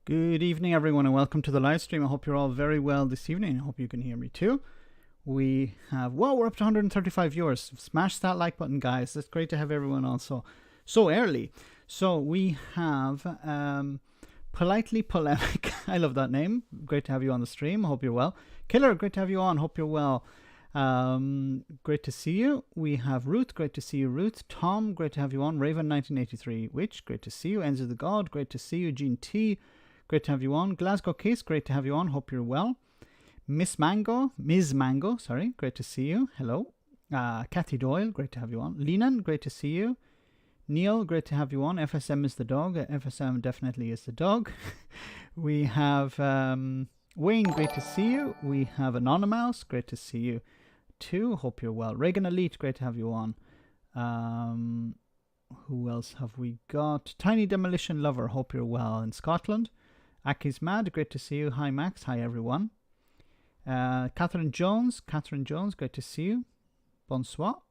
Good evening, everyone, and welcome to the live stream. I hope you're all very well this evening. I hope you can hear me too. We're up to 135 viewers. Smash that like button, guys. It's great to have everyone also so early. So we have Politely Polemic. I love that name. Great to have you on the stream. Hope you're well. Killer, great to have you on. Hope you're well. Great to see you. We have Ruth. Great to see you, Ruth. Tom, great to have you on. Raven 1983 Witch, great to see you. Enzo the God, great to see you. Gene T, great to have you on. Glasgow Kiss, great to have you on. Hope you're well. Ms. Mango, sorry, great to see you. Hello. Kathy Doyle, great to have you on. Lenan, great to see you. Neil, great to have you on. FSM is the dog. FSM definitely is the dog. We have Wayne, great to see you. We have Anonymous, great to see you too. Hope you're well. Reagan Elite, great to have you on. Who else have we got? Tiny Demolition Lover, hope you're well in Scotland. Aki's Mad, great to see you. Hi Max, hi everyone. Catherine Jones, great to see you. Bonsoir.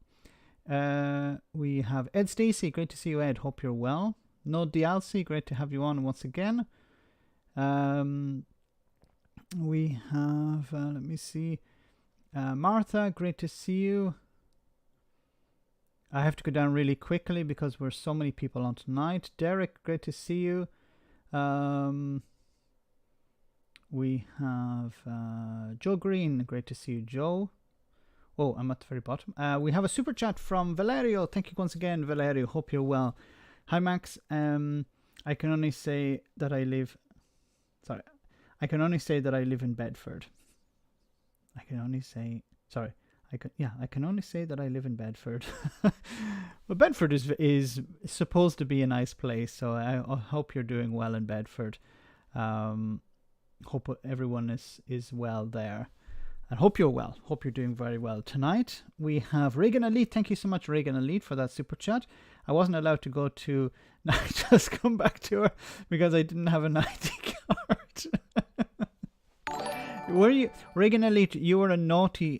We have Ed Stacey, great to see you, Ed. Hope you're well. No DLC, great to have you on once again. We have, let me see. Martha, great to see you. I have to go down really quickly because we're so many people on tonight. Derek, great to see you. We have Joe Green, great to see you, Joe. Oh, I'm at the very bottom. We have a super chat from Valerio. Thank you once again, Valerio. Hope you're well. Hi, Max. I can only say that I live in Bedford. I can only say that I live in Bedford. Well, Bedford is supposed to be a nice place, so I hope you're doing well in Bedford. Hope everyone is well there. And hope you're well. Hope you're doing very well. Tonight, we have Reagan Elite. Thank you so much, Reagan Elite, for that super chat. I wasn't allowed to go to... just come back to her because I didn't have an ID card. Were you... Reagan Elite, you were a naughty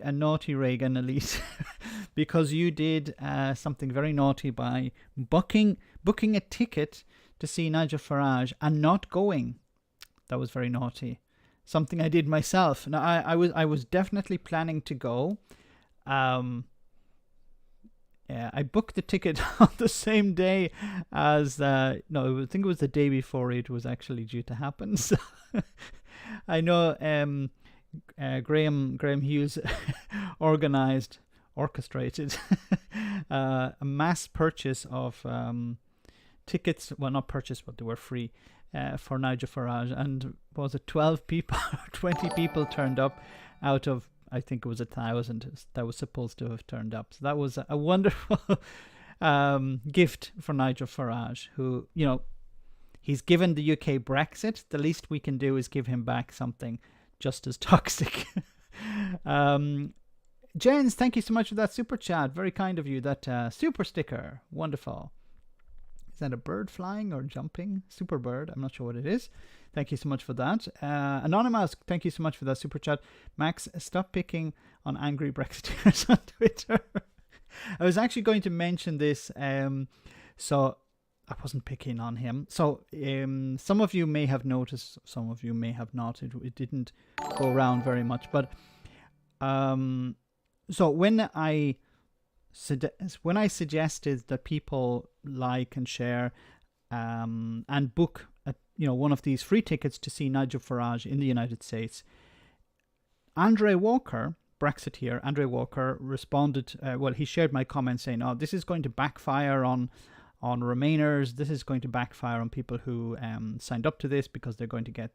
Reagan Elite because you did something very naughty by booking a ticket to see Nigel Farage and not going. That was very naughty. Something I did myself. Now I was definitely planning to go. I booked the ticket on the same day as I think it was the day before it was actually due to happen. So I know Graham Hughes orchestrated a mass purchase of tickets. Well, not purchased, but they were free. For Nigel Farage, and was it 12 people, 20 people turned up out of, I think it was 1,000 that was supposed to have turned up. So that was a wonderful gift for Nigel Farage, who, he's given the UK Brexit. The least we can do is give him back something just as toxic. Jens, thank you so much for that super chat. Very kind of you. That super sticker. Wonderful. Is that a bird flying or jumping? Super bird. I'm not sure what it is. Thank you so much for that. Anonymous, thank you so much for that super chat. Max, stop picking on angry Brexiteers on Twitter. I was actually going to mention this, so I wasn't picking on him. So some of you may have noticed, some of you may have not. It didn't go around very much. But so when I suggested that people like and share and book one of these free tickets to see Nigel Farage in the United States, Andre Walker, Brexiteer, Andre Walker responded, he shared my comment saying, this is going to backfire on Remainers. This is going to backfire on people who signed up to this because they're going to get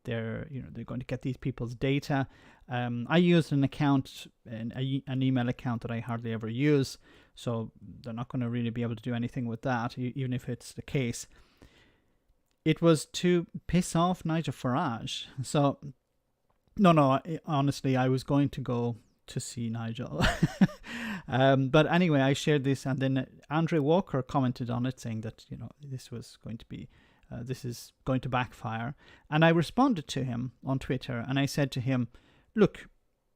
they're going to get these people's data. I used an account, an email account that I hardly ever use, so they're not going to really be able to do anything with that, even if it's the case. It was to piss off Nigel Farage. So, no, honestly, I was going to go to see Nigel. But anyway, I shared this, and then Andre Walker commented on it, saying that, this was going to be this is going to backfire. And I responded to him on Twitter, and I said to him, look,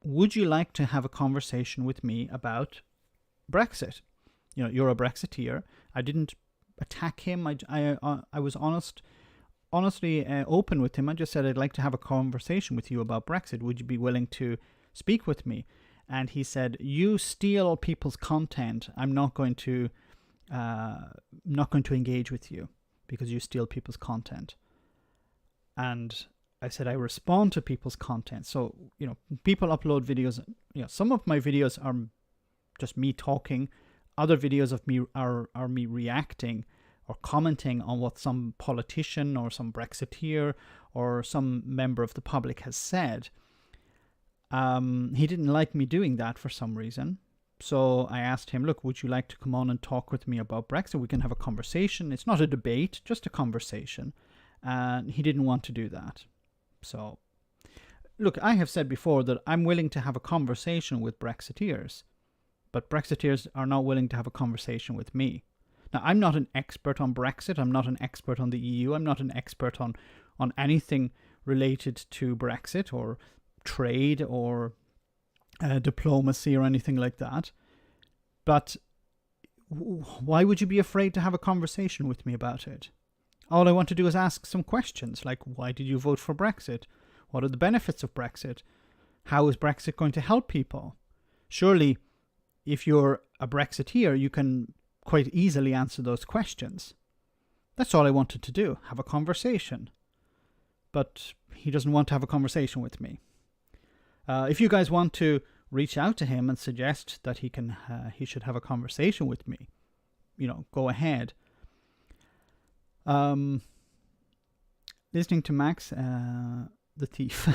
would you like to have a conversation with me about Brexit? You're a Brexiteer. I didn't attack him. I was honest honestly open with him. I just said, I'd like to have a conversation with you about Brexit. Would you be willing to speak with me? And he said, you steal people's content. I'm not going to engage with you because you steal people's content. And I said, I respond to people's content. So, people upload videos. Some of my videos are just me talking. Other videos of me are me reacting or commenting on what some politician or some Brexiteer or some member of the public has said. He didn't like me doing that for some reason. So I asked him, look, would you like to come on and talk with me about Brexit? We can have a conversation. It's not a debate, just a conversation. And he didn't want to do that. So, look, I have said before that I'm willing to have a conversation with Brexiteers, but Brexiteers are not willing to have a conversation with me. Now, I'm not an expert on Brexit. I'm not an expert on the EU. I'm not an expert on anything related to Brexit or trade or diplomacy or anything like that. But why would you be afraid to have a conversation with me about it? All I want to do is ask some questions like, why did you vote for Brexit? What are the benefits of Brexit? How is Brexit going to help people? Surely, if you're a Brexiteer, you can quite easily answer those questions. That's all I wanted to do, have a conversation. But he doesn't want to have a conversation with me. If you guys want to reach out to him and suggest that he should have a conversation with me, go ahead. Listening to Max, the thief.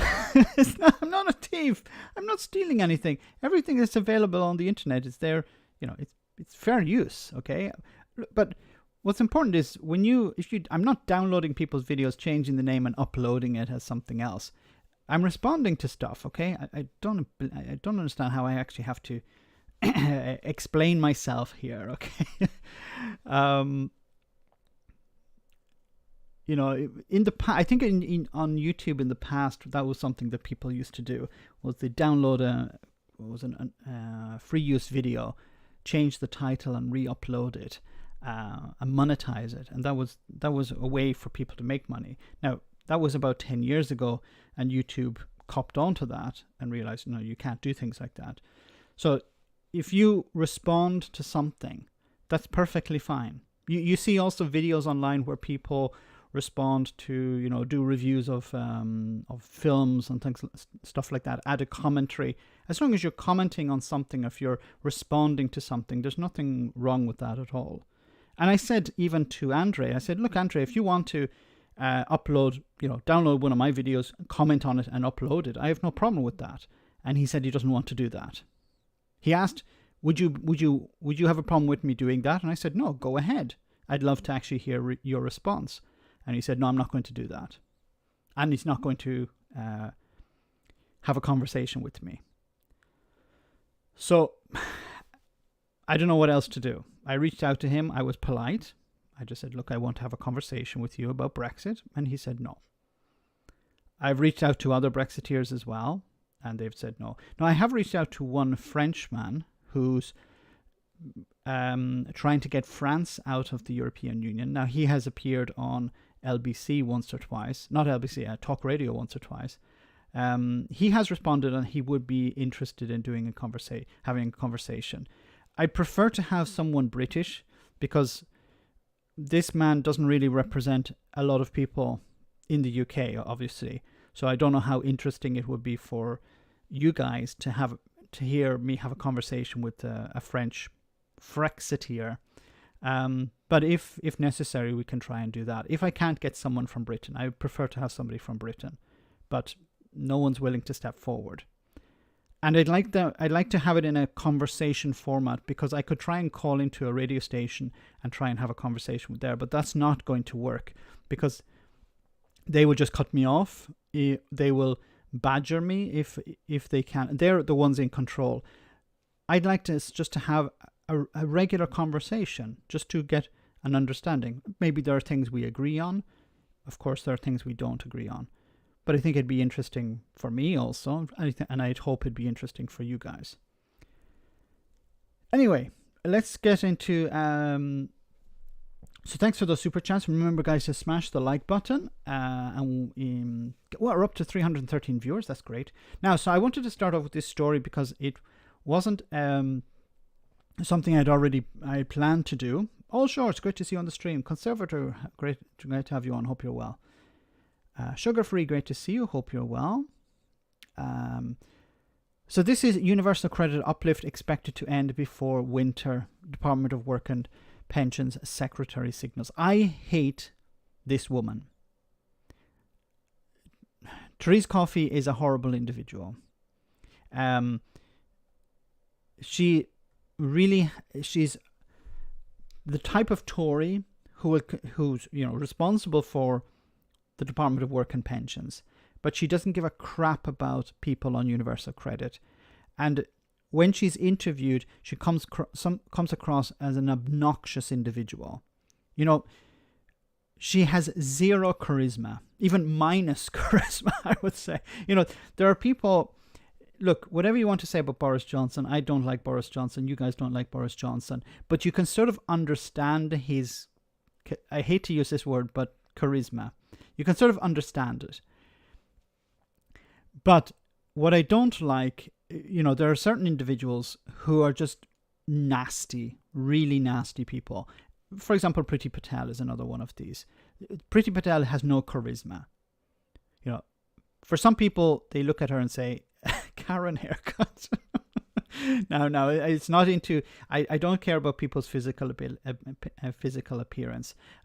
I'm not a thief. I'm not stealing anything. Everything that's available on the internet is there. It's fair use. Okay, but what's important is I'm not downloading people's videos, changing the name, and uploading it as something else. I'm responding to stuff. Okay, I don't understand how I actually have to explain myself here. Okay. In the past, I think on YouTube in the past, that was something that people used to do, was they download a free use video, change the title and re-upload it, and monetize it. And that was a way for people to make money. Now, that was about 10 years ago, and YouTube copped onto that and realized, no, you can't do things like that. So if you respond to something, that's perfectly fine. You see also videos online where people respond to, do reviews of films and things, stuff like that, add a commentary. As long as you're commenting on something, if you're responding to something, there's nothing wrong with that at all. And I said even to Andre, I said, look, Andre, if you want to upload, download one of my videos, comment on it and upload it, I have no problem with that. And he said he doesn't want to do that. He asked, would you have a problem with me doing that? And I said, no, go ahead. I'd love to actually hear your response. And he said, no, I'm not going to do that. And he's not going to have a conversation with me. So I don't know what else to do. I reached out to him. I was polite. I just said, look, I want to have a conversation with you about Brexit. And he said no. I've reached out to other Brexiteers as well, and they've said no. Now, I have reached out to one Frenchman who's trying to get France out of the European Union. Now, he has appeared on LBC once or twice, not LBC, Talk Radio once or twice. He has responded, and he would be interested in doing having a conversation. I prefer to have someone British because this man doesn't really represent a lot of people in the UK, obviously. So I don't know how interesting it would be for you guys to hear me have a conversation with a French Frexiteer. But if necessary, we can try and do that. If I can't get someone from Britain, I prefer to have somebody from Britain, but no one's willing to step forward. And I'd like to have it in a conversation format, because I could try and call into a radio station and try and have a conversation with there, but that's not going to work because they will just cut me off. They will badger me if they can. They're the ones in control. I'd like to just to have a regular conversation, just to get an understanding. Maybe there are things we agree on. Of course, there are things we don't agree on. But I think it'd be interesting for me also, and I'd hope it'd be interesting for you guys. Anyway, let's get into So thanks for those super chats. Remember, guys, to smash the like button. We're up to 313 viewers. That's great. Now, so I wanted to start off with this story because it wasn't something I planned to do. All Shorts, great to see you on the stream. Conservator, great to have you on. Hope you're well. Sugar Free, great to see you. Hope you're well. So this is universal credit uplift expected to end before winter. Department of Work and Pensions Secretary signals. I hate this woman. Therese Coffey is a horrible individual. She's the type of Tory who's responsible for the Department of Work and Pensions, but she doesn't give a crap about people on universal credit. And when she's interviewed, she comes across as an obnoxious individual. She has zero charisma, even minus charisma, I would say. There are people. Look, whatever you want to say about Boris Johnson, I don't like Boris Johnson. You guys don't like Boris Johnson. But you can sort of understand his, I hate to use this word, but charisma. You can sort of understand it. But what I don't like, there are certain individuals who are just nasty, really nasty people. For example, Priti Patel is another one of these. Priti Patel has no charisma. For some people, they look at her and say, Karen haircut. No, it's not into. I don't care about people's physical appearance.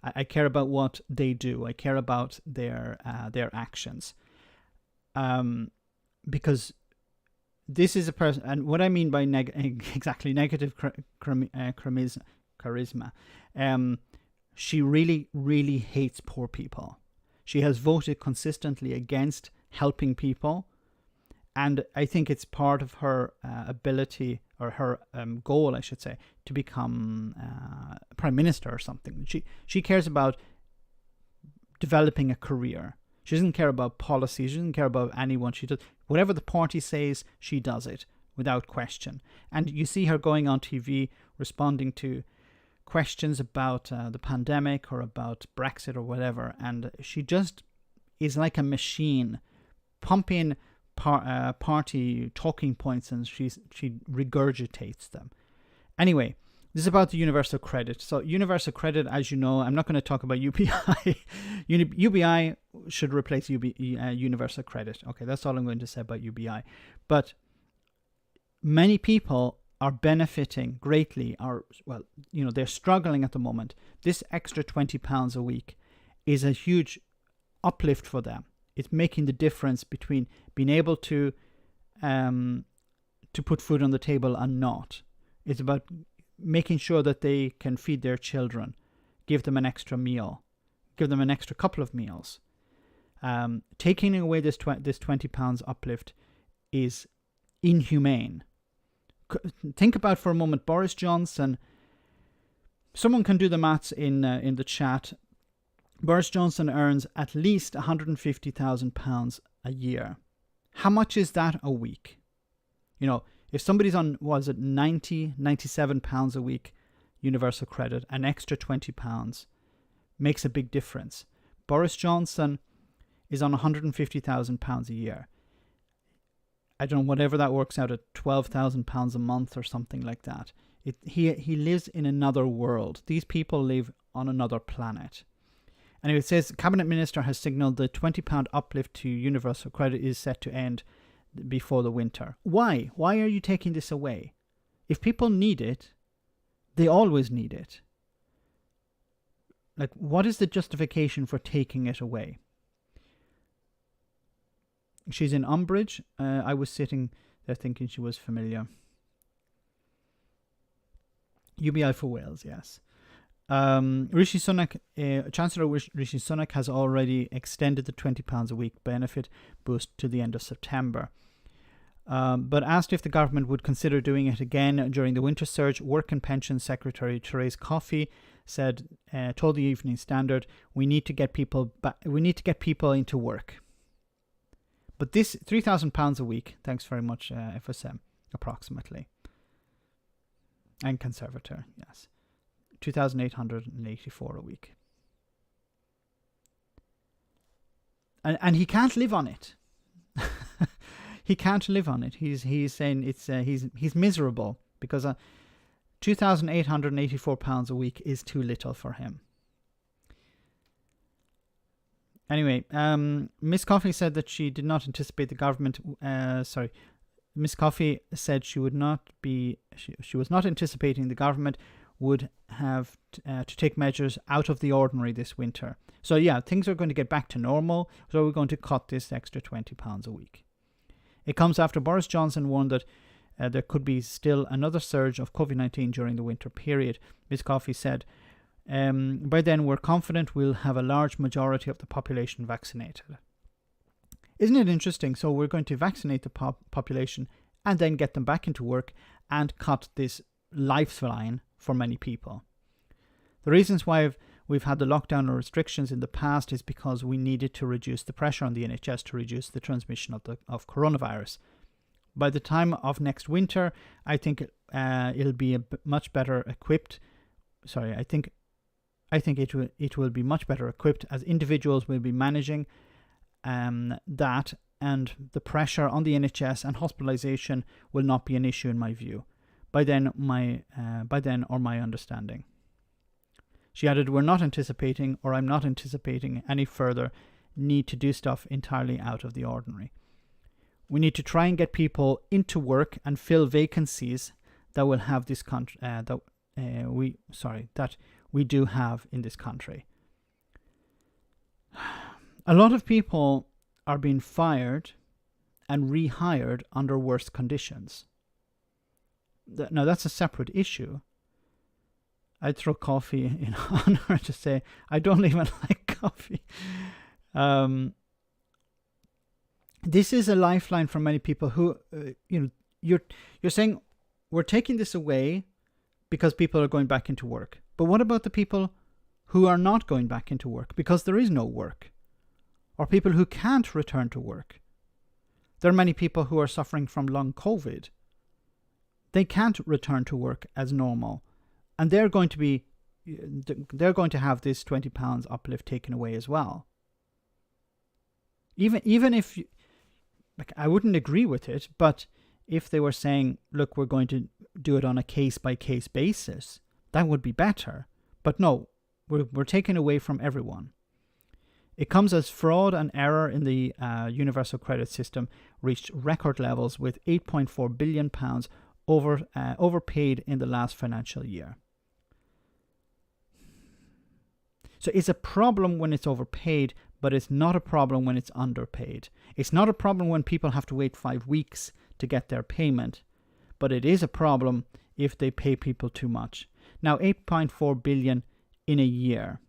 I care about what they do. I care about their actions. Because this is a person, and what I mean by negative charisma. She really, really hates poor people. She has voted consistently against helping people. And I think it's part of her ability, or her goal, I should say, to become prime minister or something. She cares about developing a career. She doesn't care about policy. She doesn't care about anyone. She does whatever the party says. She does it without question. And you see her going on TV responding to questions about the pandemic or about Brexit or whatever, and she just is like a machine, pumping party talking points, and she regurgitates them. Anyway, this is about the universal credit. So universal credit, as you know, I'm not going to talk about UBI. UBI should replace universal credit. Okay, that's all I'm going to say about UBI. But many people are benefiting greatly, they're struggling at the moment. This extra £20 a week is a huge uplift for them. It's making the difference between being able to put food on the table and not. It's about making sure that they can feed their children, give them an extra meal, give them an extra couple of meals. Taking away this £20 uplift is inhumane. Think about for a moment Boris Johnson. Someone can do the maths in the chat. Boris Johnson earns at least £150,000 a year. How much is that a week? If somebody's on, £97 a week universal credit, an extra £20 makes a big difference. Boris Johnson is on £150,000 a year. I don't know, whatever that works out at £12,000 a month or something like that. He lives in another world. These people live on another planet. Anyway, it says Cabinet Minister has signalled the £20 uplift to universal credit is set to end before the winter. Why? Why are you taking this away? If people need it, they always need it. Like, what is the justification for taking it away? She's in Umbridge. I was sitting there thinking she was familiar. UBI for Wales, yes. Rishi Sunak, Chancellor Rishi Sunak has already extended the £20 a week benefit boost to the end of September. But asked if the government would consider doing it again during the winter surge, Work and Pension Secretary Therese Coffey told the Evening Standard, "We need to get people back. We need to get people into work." But this £3,000 a week, thanks very much, FSM, approximately. And Conservator, yes. 2,884 a week. And he can't live on it. He can't live on it. He's saying he's miserable because £2,884 a week is too little for him. Anyway, Miss Coffey said that she did not anticipate the government. Miss Coffey said she would not be. She was not anticipating the government would have to take measures out of the ordinary this winter. So yeah, things are going to get back to normal. So we're going to cut this extra £20 a week. It comes after Boris Johnson warned that there could be still another surge of COVID-19 during the winter period. Ms. Coffey said, by then we're confident we'll have a large majority of the population vaccinated. Isn't it interesting? So we're going to vaccinate the population and then get them back into work and cut this lifeline for many people. The reasons why we've had the lockdown or restrictions in the past is because we needed to reduce the pressure on the NHS to reduce the transmission of coronavirus. By the time of next winter, I think it'll be much better equipped. I think it will be much better equipped, as individuals will be managing that, and the pressure on the NHS and hospitalisation will not be an issue in my view. By then, or my understanding. She added, I'm not anticipating any further need to do stuff entirely out of the ordinary. We need to try and get people into work and fill vacancies that will have this that we do have in this country. A lot of people are being fired and rehired under worse conditions. Now that's a separate issue. I'd throw coffee in on her to say I don't even like coffee. This is a lifeline for many people who, you're saying we're taking this away because people are going back into work. But what about the people who are not going back into work because there is no work, or people who can't return to work? There are many people who are suffering from long COVID. They can't return to work as normal, and they're going to have this £20 uplift taken away as well. Even if I wouldn't agree with it, but if they were saying, look, we're going to do it on a case-by-case basis, that would be better. But no, we're taking away from everyone. It comes as fraud and error in the universal credit system reached record levels, with £8.4 billion overpaid in the last financial year. So it's a problem when it's overpaid, but it's not a problem when it's underpaid. It's not a problem when people have to wait 5 weeks to get their payment, but it is a problem if they pay people too much. Now, 8.4 billion in a year.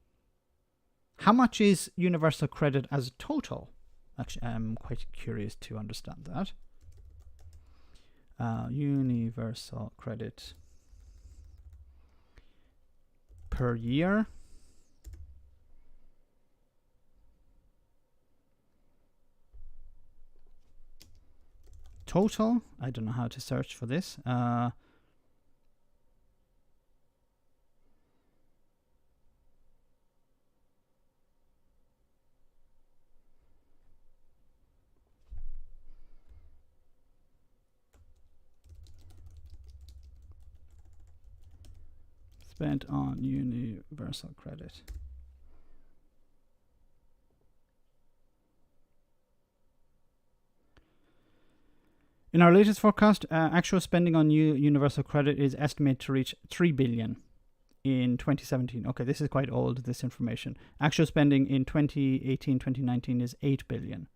How much is universal credit as a total? Actually, I'm quite curious to understand that. Universal credit per year. Total, I don't know how to search for this. Spent on universal credit. In our latest forecast, actual spending on new universal credit is estimated to reach 3 billion in 2017. Okay, this is quite old, this information. Actual spending in 2018-2019 is 8 billion.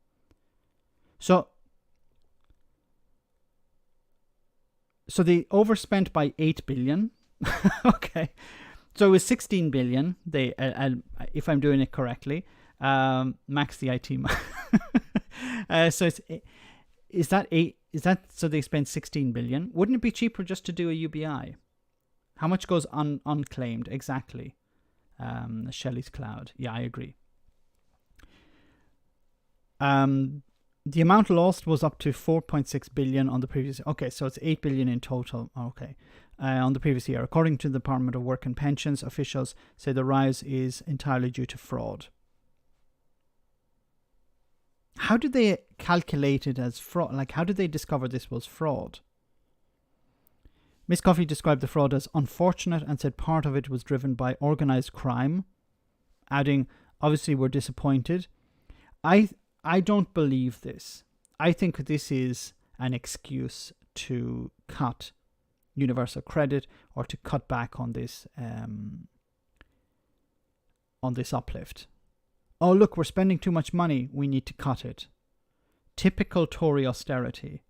So they overspent by 8 billion. Okay. So it was 16 billion. They, if I'm doing it correctly, Max the IT man. So is that so they spent 16 billion? Wouldn't it be cheaper just to do a UBI? How much goes unclaimed exactly? Shelley's Cloud. Yeah, I agree. The amount lost was up to 4.6 billion on the previous. Okay, so it's 8 billion in total. Okay, on the previous year, according to the Department of Work and Pensions, officials say the rise is entirely due to fraud. How did they calculate it as fraud? Like, how did they discover this was fraud? Miss Coffey described the fraud as unfortunate and said part of it was driven by organised crime, adding, obviously we're disappointed. I don't believe this. I think this is an excuse to cut universal credit or to cut back on this uplift. Oh, look, we're spending too much money. We need to cut it. Typical Tory austerity.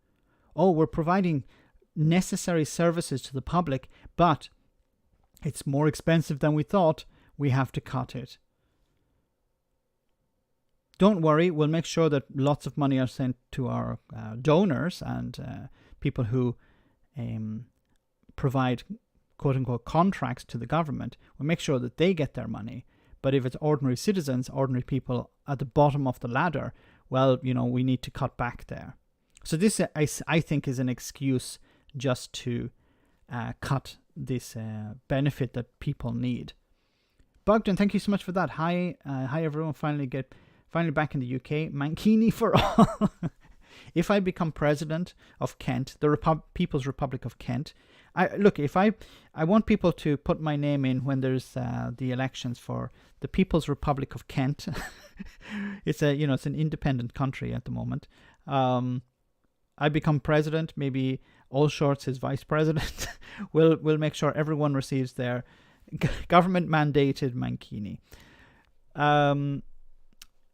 Oh, we're providing necessary services to the public, but it's more expensive than we thought. We have to cut it. Don't worry, we'll make sure that lots of money are sent to our donors and people who provide quote-unquote contracts to the government. We'll make sure that they get their money. But if it's ordinary citizens, ordinary people at the bottom of the ladder, well, we need to cut back there. So this, I think, is an excuse just to cut this benefit that people need. Bogdan, thank you so much for that. Hi everyone. Finally back in the UK. Mankini for all. If I become president of Kent, the People's Republic of Kent, I want people to put my name in when there's the elections for the People's Republic of Kent. It's an independent country at the moment. I become president, maybe Allshorts is vice president. We'll make sure everyone receives their government mandated mankini.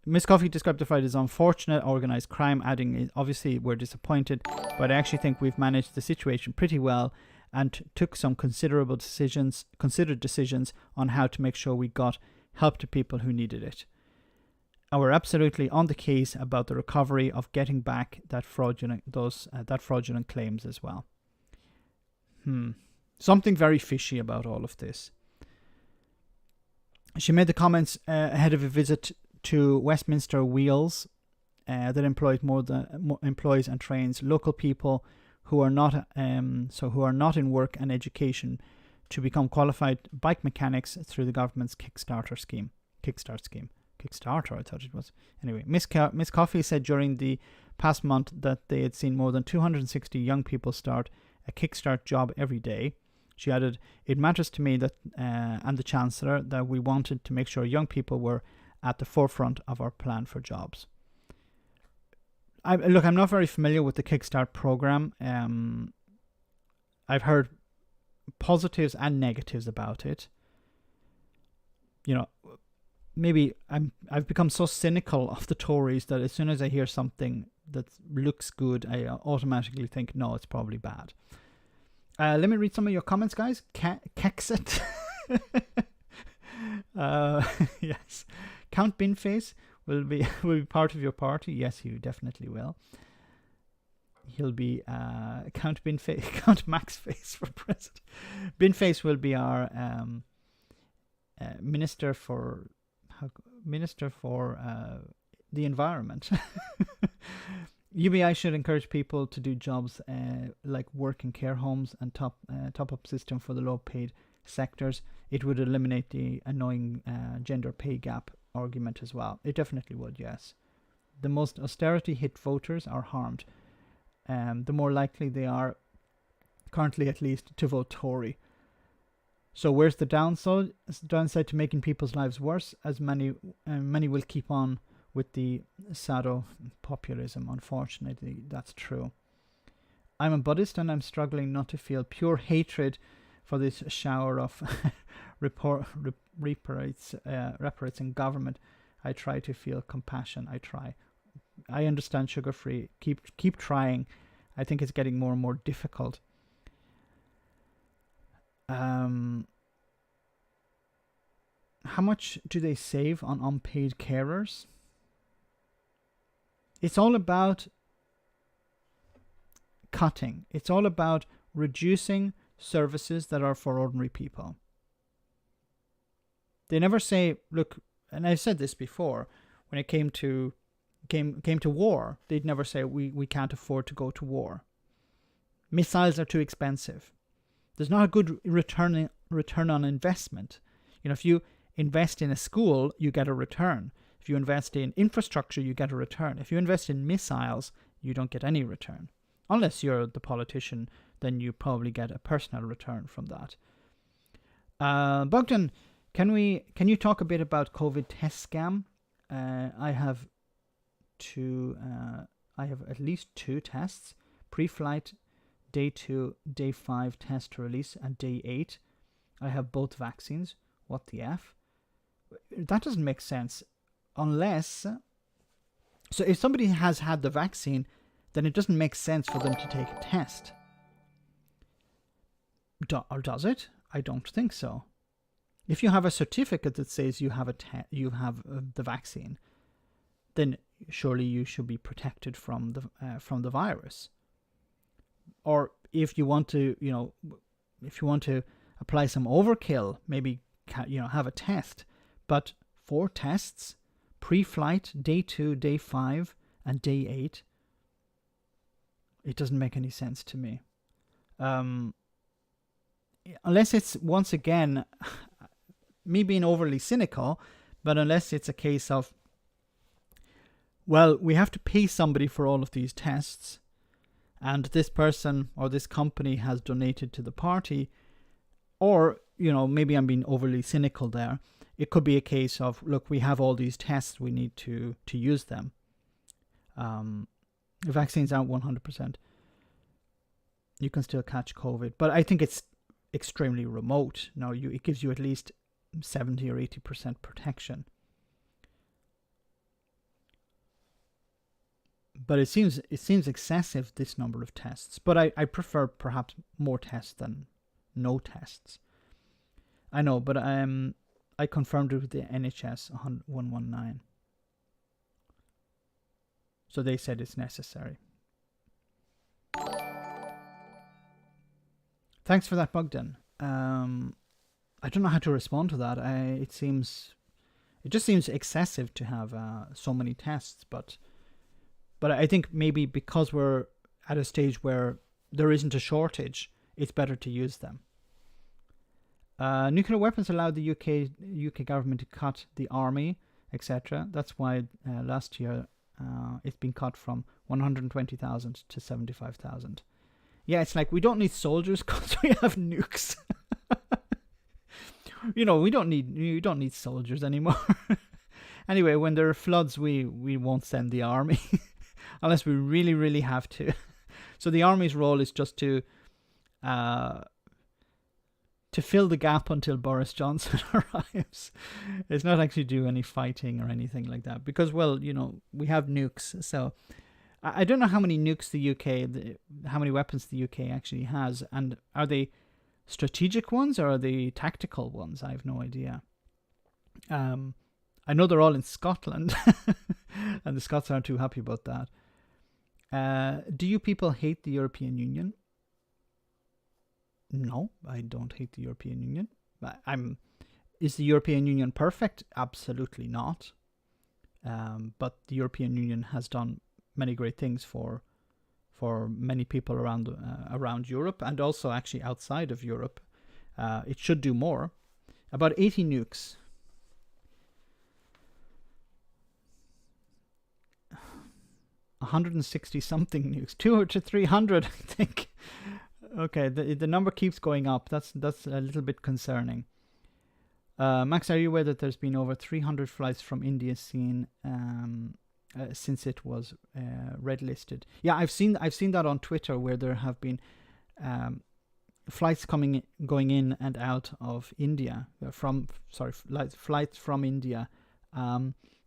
Miss Coffey described the fight as unfortunate, organised crime, adding, obviously we're disappointed, but I actually think we've managed the situation pretty well and took some considered decisions on how to make sure we got help to people who needed it. And we're absolutely on the case about the recovery of getting back that fraudulent claims as well. Something very fishy about all of this. She made the comments ahead of a visit to Westminster Wheels that employs and trains local people who are not in work and education to become qualified bike mechanics through the government's Kickstarter scheme. Kickstarter, I thought it was. Anyway, Miss Coffey said during the past month that they had seen more than 260 young people start a Kickstart job every day. She added, "It matters to me that and the Chancellor that we wanted to make sure young people were at the forefront of our plan for jobs." I'm not very familiar with the Kickstart program. I've heard positives and negatives about it. Maybe I've become so cynical of the Tories that as soon as I hear something that looks good, I automatically think, no, it's probably bad. Let me read some of your comments, guys. Kexit. Yes. Count Binface will be part of your party. Yes, he definitely will. He'll be Count Maxface for president. Binface will be our minister for the environment. UBI should encourage people to do jobs like work in care homes and top up system for the low paid sectors. It would eliminate the annoying gender pay gap argument as well. It definitely would, yes. The most austerity hit voters are harmed. The more likely they are, currently at least, to vote Tory. So where's the downside? Downside to making people's lives worse, as many will keep on with the sado populism. Unfortunately, that's true. I'm a Buddhist and I'm struggling not to feel pure hatred for this shower of reparates in government. I try to feel compassion. I understand sugar free. Keep trying. I think it's getting more and more difficult. How much do they save on unpaid carers? It's all about cutting. It's all about reducing services that are for ordinary people. They never say, look, and I've said this before, when it came to came to war, they'd never say we can't afford to go to war. Missiles are too expensive. There's not a good return on investment. If you invest in a school, you get a return. If you invest in infrastructure, you get a return. If you invest in missiles, you don't get any return. Unless you're the politician, then you probably get a personal return from that. Bogdan, can you talk a bit about COVID test scam? I have at least 2 tests: pre-flight, day 2, day 5 test to release, and day 8. I have both vaccines. What the F? That doesn't make sense. Unless... So if somebody has had the vaccine, then it doesn't make sense for them to take a test. Or does it? I don't think so. If you have a certificate that says you have the vaccine, then surely you should be protected from the virus. Or if you want to, apply some overkill, maybe have a test. But 4 tests, pre-flight, day 2, day 5, and day 8. It doesn't make any sense to me. Unless it's, once again, me being overly cynical, but unless it's a case of, well, we have to pay somebody for all of these tests, and this person or this company has donated to the party, or, maybe I'm being overly cynical there. It could be a case of, look, we have all these tests, we need to use them. The vaccines aren't 100%. You can still catch COVID, but I think it's extremely remote. Now, it gives you at least 70 or 80% protection. But it seems excessive, this number of tests. But I prefer perhaps more tests than no tests. I know, but I confirmed it with the NHS 119. So they said it's necessary. Thanks for that, Bogdan. I don't know how to respond to that. It just seems excessive to have so many tests, but I think maybe because we're at a stage where there isn't a shortage, it's better to use them. Nuclear weapons allowed the UK government to cut the army, etc. That's why last year it's been cut from 120,000 to 75,000. Yeah, it's like we don't need soldiers because we have nukes. We don't need soldiers anymore. Anyway, when there are floods, we won't send the army unless we really, really have to. So the army's role is just to fill the gap until Boris Johnson arrives. It's not actually do any fighting or anything like that because, well, we have nukes. So I don't know how many nukes how many weapons the UK actually has, and are they strategic ones or are they tactical ones? I have no idea. I know they're all in Scotland, and the Scots aren't too happy about that. Do you people hate the European Union? No, I don't hate the European Union. Is the European Union perfect? Absolutely not. But the European Union has done many great things for many people around Europe, and also actually outside of Europe. It should do more. About 80 nukes. 160 something nukes, 200 to 300, I think. Okay, the number keeps going up. That's a little bit concerning. Max, are you aware that there's been over 300 flights from India seen since it was red listed? Yeah, I've seen that on Twitter, where there have been flights going in and out of India flights from India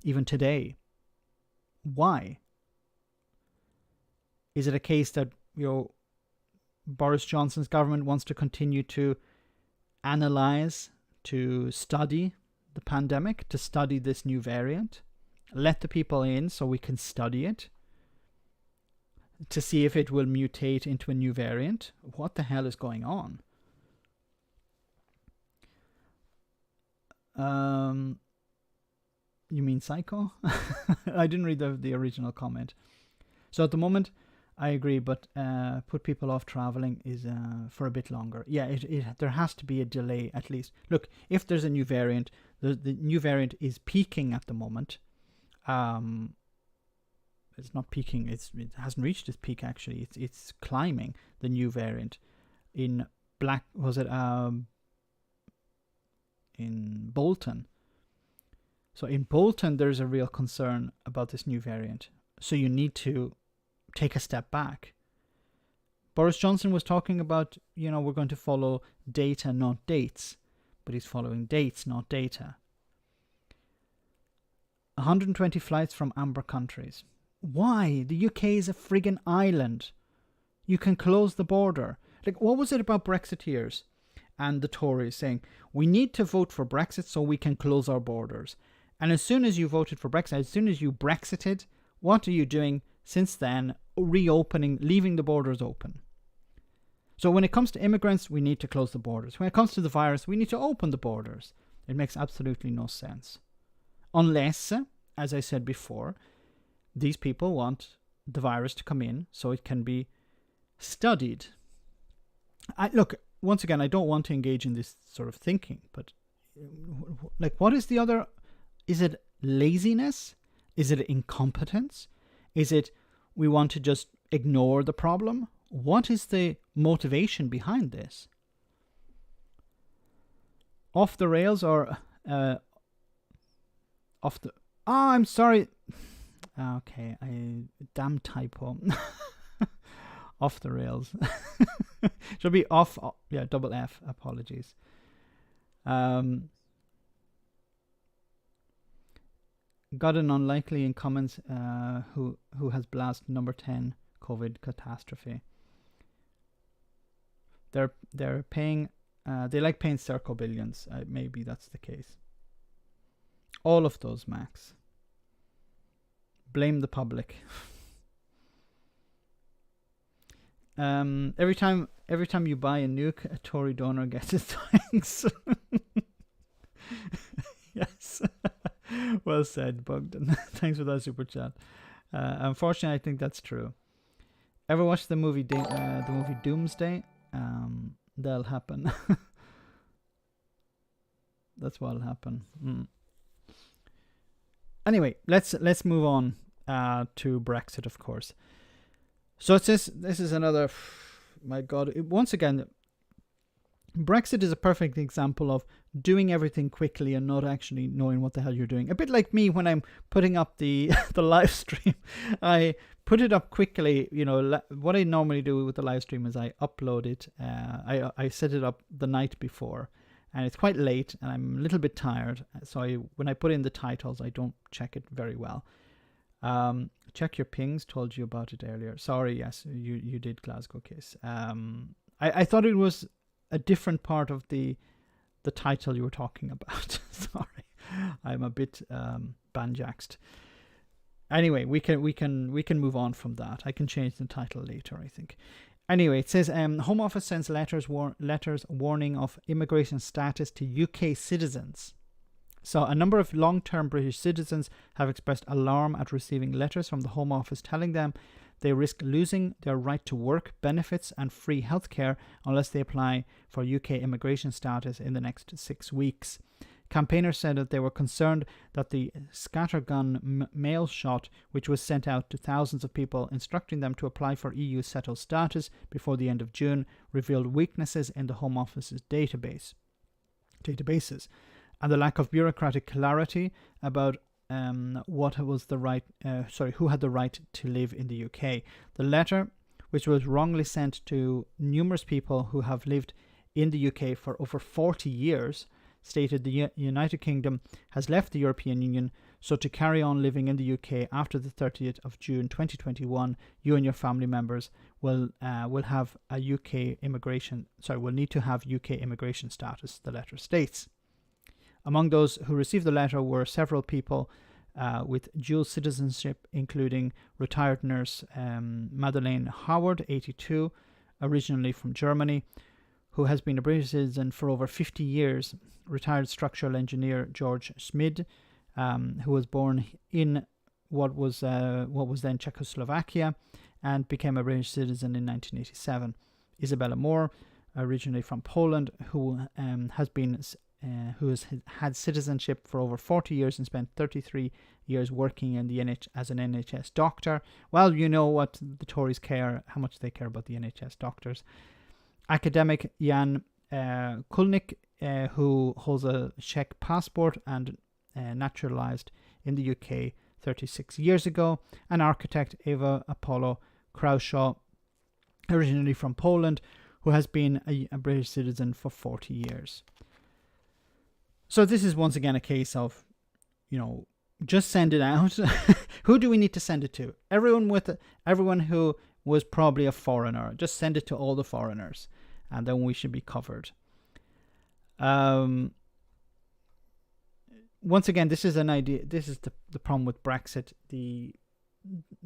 even today. Why? Is it a case that Boris Johnson's government wants to continue to analyze, to study the pandemic, to study this new variant, let the people in so we can study it, to see if it will mutate into a new variant? What the hell is going on? You mean psycho? I didn't read the original comment. So at the moment, I agree, but put people off traveling is for a bit longer. Yeah, there has to be a delay at least. Look, if there's a new variant, the new variant is peaking at the moment. It's not peaking. It hasn't reached its peak actually. It's climbing. The new variant in in Bolton. So in Bolton, there's a real concern about this new variant. So you need to take a step back. Boris Johnson was talking about, we're going to follow data, not dates. But he's following dates, not data. 120 flights from amber countries. Why? The UK is a friggin' island. You can close the border. Like, what was it about Brexiteers and the Tories saying, we need to vote for Brexit so we can close our borders? And as soon as you voted for Brexit, as soon as you Brexited, what are you doing since then? Reopening, leaving the borders open. So when it comes to immigrants, we need to close the borders. When it comes to the virus, we need to open the borders. It makes absolutely no sense. Unless, as I said before, these people want the virus to come in so it can be studied. Look, once again, I don't want to engage in this sort of thinking, but like, what is the other? Is it laziness? Is it incompetence? Is it we want to just ignore the problem? What is the motivation behind this? Off the rails or off the... Oh, I'm sorry. Okay, damn typo. Off the rails. Should be off. Yeah, double F. Apologies. Got an unlikely in comments who has blasted number 10 COVID catastrophe. They're paying. They like paying circle billions. Maybe that's the case. All of those, Max. Blame the public. Every time you buy a nuke, a Tory donor gets his thanks. Yes. Well said, Bogdan. Thanks for that super chat. Unfortunately, I think that's true. Ever watch the movie Doomsday? That'll happen. That's what'll happen. Anyway, let's move on to Brexit, of course. So it says this is another. My God! Once again, Brexit is a perfect example of doing everything quickly and not actually knowing what the hell you're doing. A bit like me when I'm putting up the the live stream. I put it up quickly. What I normally do with the live stream is I upload it. I set it up the night before, and it's quite late, and I'm a little bit tired. So when I put in the titles, I don't check it very well. Check your pings. Told you about it earlier. Sorry, yes, you did, Glasgow Kiss. I thought it was a different part of the title you were talking about. Sorry, I'm a bit banjaxed. Anyway, we can move on from that. I can change the title later, I think. Anyway, it says Home Office sends letters warning of immigration status to UK citizens. So a number of long-term British citizens have expressed alarm at receiving letters from the Home Office telling them they risk losing their right to work, benefits and free healthcare unless they apply for UK immigration status in the next 6 weeks. Campaigners said that they were concerned that the scattergun mail shot, which was sent out to thousands of people instructing them to apply for EU settled status before the end of June, revealed weaknesses in the Home Office's databases, and the lack of bureaucratic clarity about who had the right to live in the UK. The letter, which was wrongly sent to numerous people who have lived in the UK for over 40 years, stated the United Kingdom has left the European Union, so to carry on living in the UK after the 30th of June 2021, you and your family members will have a will need to have UK immigration status, the letter states. Among those who received the letter were several people with dual citizenship, including retired nurse Madeleine Howard, 82, originally from Germany, who has been a British citizen for over 50 years, retired structural engineer George Smid, who was born in what was then Czechoslovakia and became a British citizen in 1987. Isabella Moore, originally from Poland, who has had citizenship for over 40 years and spent 33 years working in the as an NHS doctor. Well, you know what the Tories care, how much they care about the NHS doctors. Academic Jan Kulnik, who holds a Czech passport and naturalized in the UK 36 years ago. And architect Eva Apollo Kraushaw, originally from Poland, who has been a British citizen for 40 years. So this is once again a case of, just send it out. Who do we need to send it to? Everyone who was probably a foreigner. Just send it to all the foreigners, and then we should be covered. Once again, this is an idea. This is the problem with Brexit. The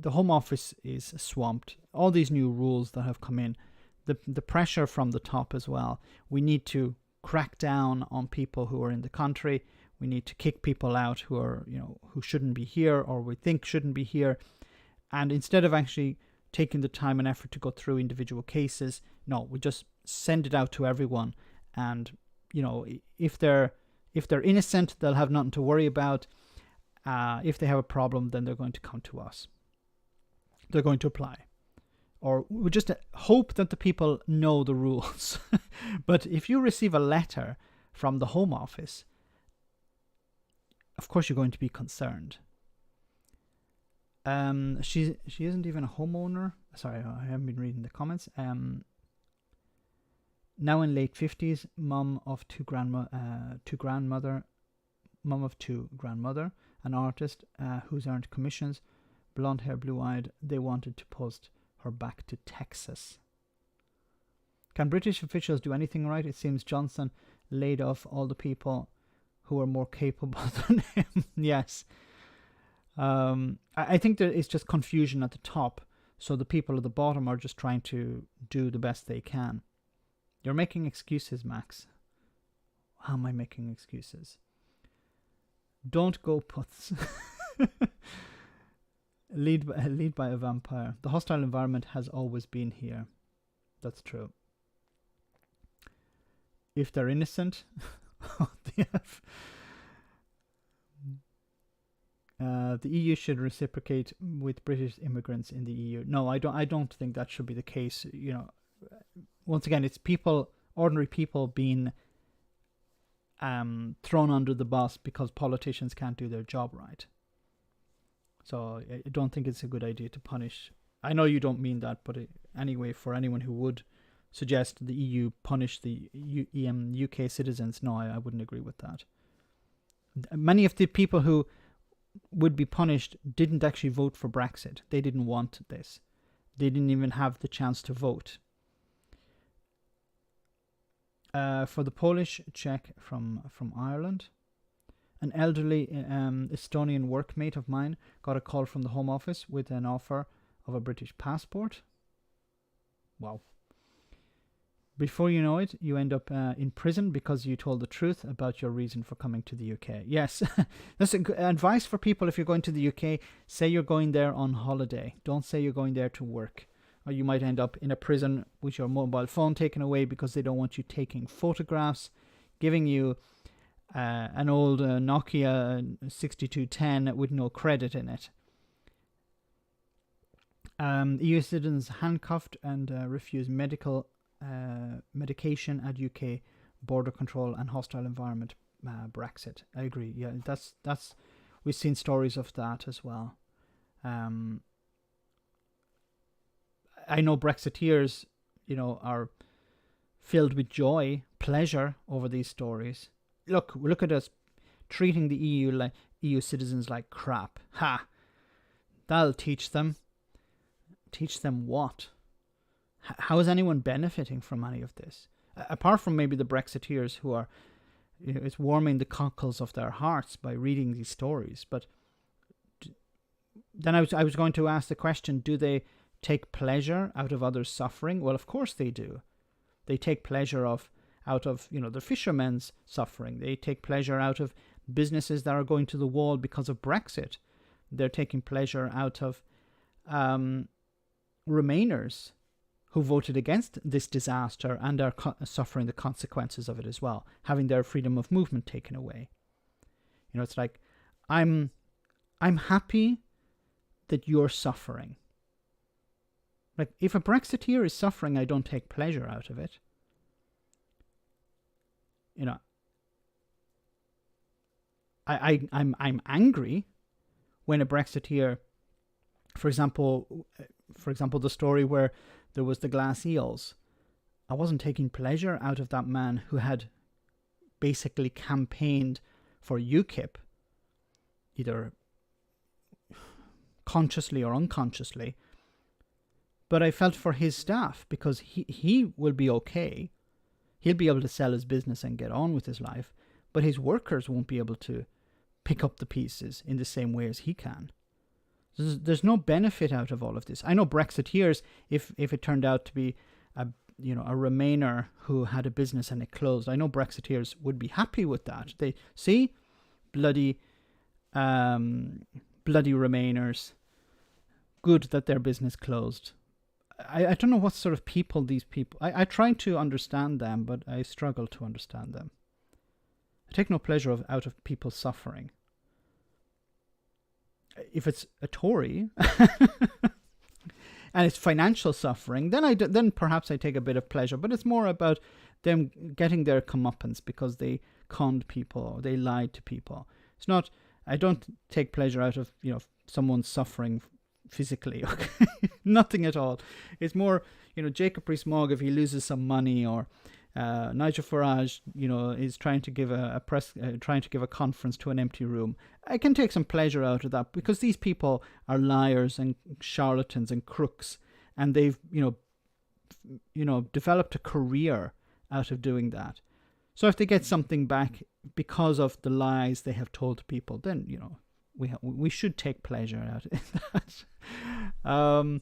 Home Office is swamped. All these new rules that have come in, the pressure from the top as well. We need to crack down on people who are in the country. We need to kick people out who are, who shouldn't be here or we think shouldn't be here. And instead of actually taking the time and effort to go through individual cases, no, we just send it out to everyone. And, if they're innocent, they'll have nothing to worry about. If they have a problem, then they're going to come to us. They're going to apply. Or we just hope that the people know the rules. But if you receive a letter from the Home Office, of course you're going to be concerned. She isn't even a homeowner. Sorry, I haven't been reading the comments. Now in late 50s, mum of two, grandmother, an artist who's earned commissions, blonde hair, blue-eyed. They wanted to post her back to Texas. Can British officials do anything right? It seems Johnson laid off all the people who are more capable than him. Yes. I think there is just confusion at the top, so the people at the bottom are just trying to do the best they can. You're making excuses, Max. How am I making excuses? Don't go puts. Lead by a vampire. The hostile environment has always been here. That's true. If they're innocent, the EU should reciprocate with British immigrants in the EU. No, I don't think that should be the case. Once again, it's ordinary people being thrown under the bus because politicians can't do their job right. So I don't think it's a good idea to punish. I know you don't mean that, but anyway, for anyone who would suggest the EU punish the UK citizens, no, I wouldn't agree with that. Many of the people who would be punished didn't actually vote for Brexit. They didn't want this. They didn't even have the chance to vote. For the Polish Czech from Ireland, an elderly Estonian workmate of mine got a call from the Home Office with an offer of a British passport. Wow. Before you know it, you end up in prison because you told the truth about your reason for coming to the UK. Yes, that's advice for people if you're going to the UK. Say you're going there on holiday. Don't say you're going there to work. Or you might end up in a prison with your mobile phone taken away because they don't want you taking photographs, giving you an old Nokia 6210 with no credit in it. EU citizens handcuffed and refused medication at UK border control and hostile environment. Brexit. I agree. Yeah, that's we've seen stories of that as well. I know Brexiteers, are filled with joy, pleasure over these stories. Look at us treating the EU citizens like crap. Ha! That'll teach them. Teach them what? How is anyone benefiting from any of this? Apart from maybe the Brexiteers who are, it's warming the cockles of their hearts by reading these stories. But then I was going to ask the question: do they take pleasure out of others' suffering? Well, of course they do. They take pleasure out of the fishermen's suffering. They take pleasure out of businesses that are going to the wall because of Brexit. They're taking pleasure out of Remainers who voted against this disaster and are suffering the consequences of it as well, having their freedom of movement taken away. You know, it's like, I'm happy that you're suffering. Like, if a Brexiteer is suffering, I don't take pleasure out of it. You know, I'm angry when a Brexiteer, for example, the story where there was the glass eels. I wasn't taking pleasure out of that man who had basically campaigned for UKIP, either consciously or unconsciously. But I felt for his staff, because he will be okay. He'll be able to sell his business and get on with his life, but his workers won't be able to pick up the pieces in the same way as he can. There's no benefit out of all of this. I know Brexiteers, if it turned out to be a Remainer who had a business and it closed, I know Brexiteers would be happy with that. They see bloody Remainers. Good that their business closed. I don't know what sort of people these people... I try to understand them, but I struggle to understand them. I take no pleasure out of people suffering. If it's a Tory and it's financial suffering, then perhaps I take a bit of pleasure. But it's more about them getting their comeuppance because they conned people or they lied to people. It's not... I don't take pleasure out of, someone suffering physically. Okay? Nothing at all. It's more, Jacob Rees-Mogg, if he loses some money, or Nigel Farage, is trying to give a conference to an empty room. I can take some pleasure out of that because these people are liars and charlatans and crooks, and they've, developed a career out of doing that. So if they get something back because of the lies they have told people, then, we should take pleasure out of that.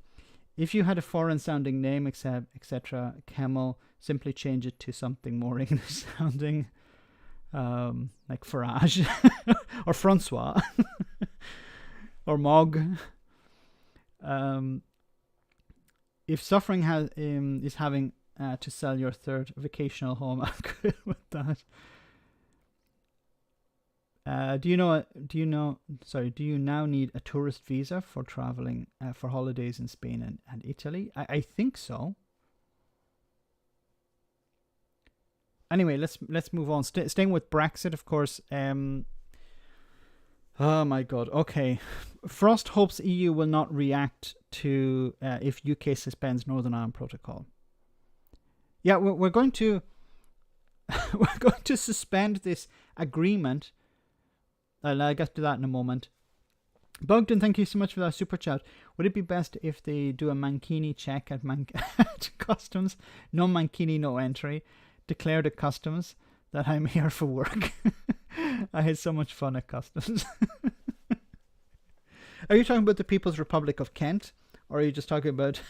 If you had a foreign-sounding name, etc., Kemmel, simply change it to something more English-sounding, like Farage or Francois or Mogg. If suffering is having to sell your third vacational home, I'm good with that. Do you now need a tourist visa for traveling for holidays in Spain and Italy? I think so. Anyway, let's move on. Staying with Brexit, of course. Oh my God. Okay. Frost hopes EU will not react to if UK suspends Northern Ireland Protocol. Yeah, we're going to suspend this agreement. I'll get to that in a moment. Bogdan, thank you so much for that super chat. Would it be best if they do a Mankini check at customs? No Mankini, no entry. Declared at customs that I'm here for work. I had so much fun at customs. Are you talking about the People's Republic of Kent? Or are you just talking about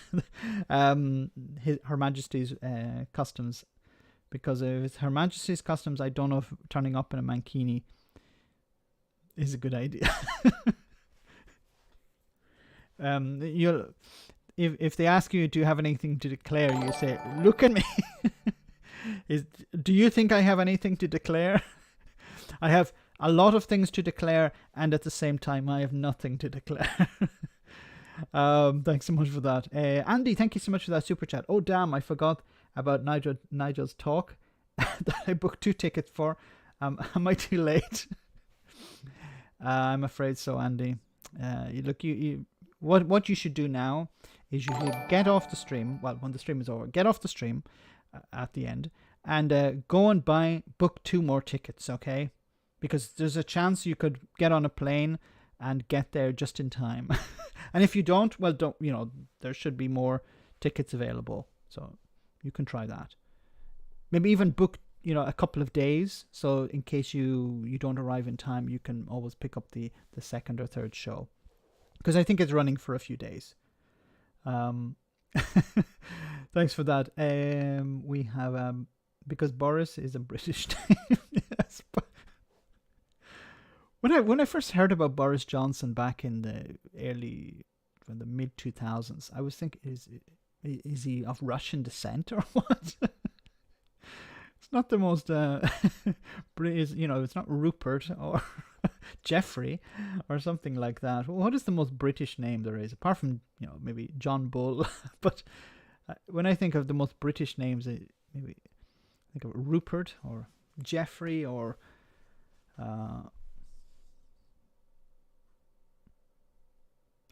Her Majesty's customs? Because if it's Her Majesty's customs, I don't know if turning up in a Mankini is a good idea. If they ask you, do you have anything to declare? You say, look at me. Do you think I have anything to declare? I have a lot of things to declare, and at the same time, I have nothing to declare. Thanks so much for that. Andy, thank you so much for that super chat. Oh, damn, I forgot about Nigel's talk that I booked 2 tickets for. Am I too late? I'm afraid so, Andy. What you should do now is you should get off the stream. Well, when the stream is over, get off the stream at the end and go and book 2 more tickets, okay? Because there's a chance you could get on a plane and get there just in time. And if you don't, well, there should be more tickets available, so you can try that. Maybe even book a couple of days, so in case you don't arrive in time, you can always pick up the second or third show, because I think it's running for a few days. Thanks for that. We have because Boris is a British name. Yes. When I first heard about Boris Johnson back in the mid 2000s, I was thinking, is he of Russian descent or what? It's not the most, it's not Rupert or Jeffrey or something like that. What is the most British name there is, apart from maybe John Bull? But when I think of the most British names, maybe think of Rupert or Jeffrey or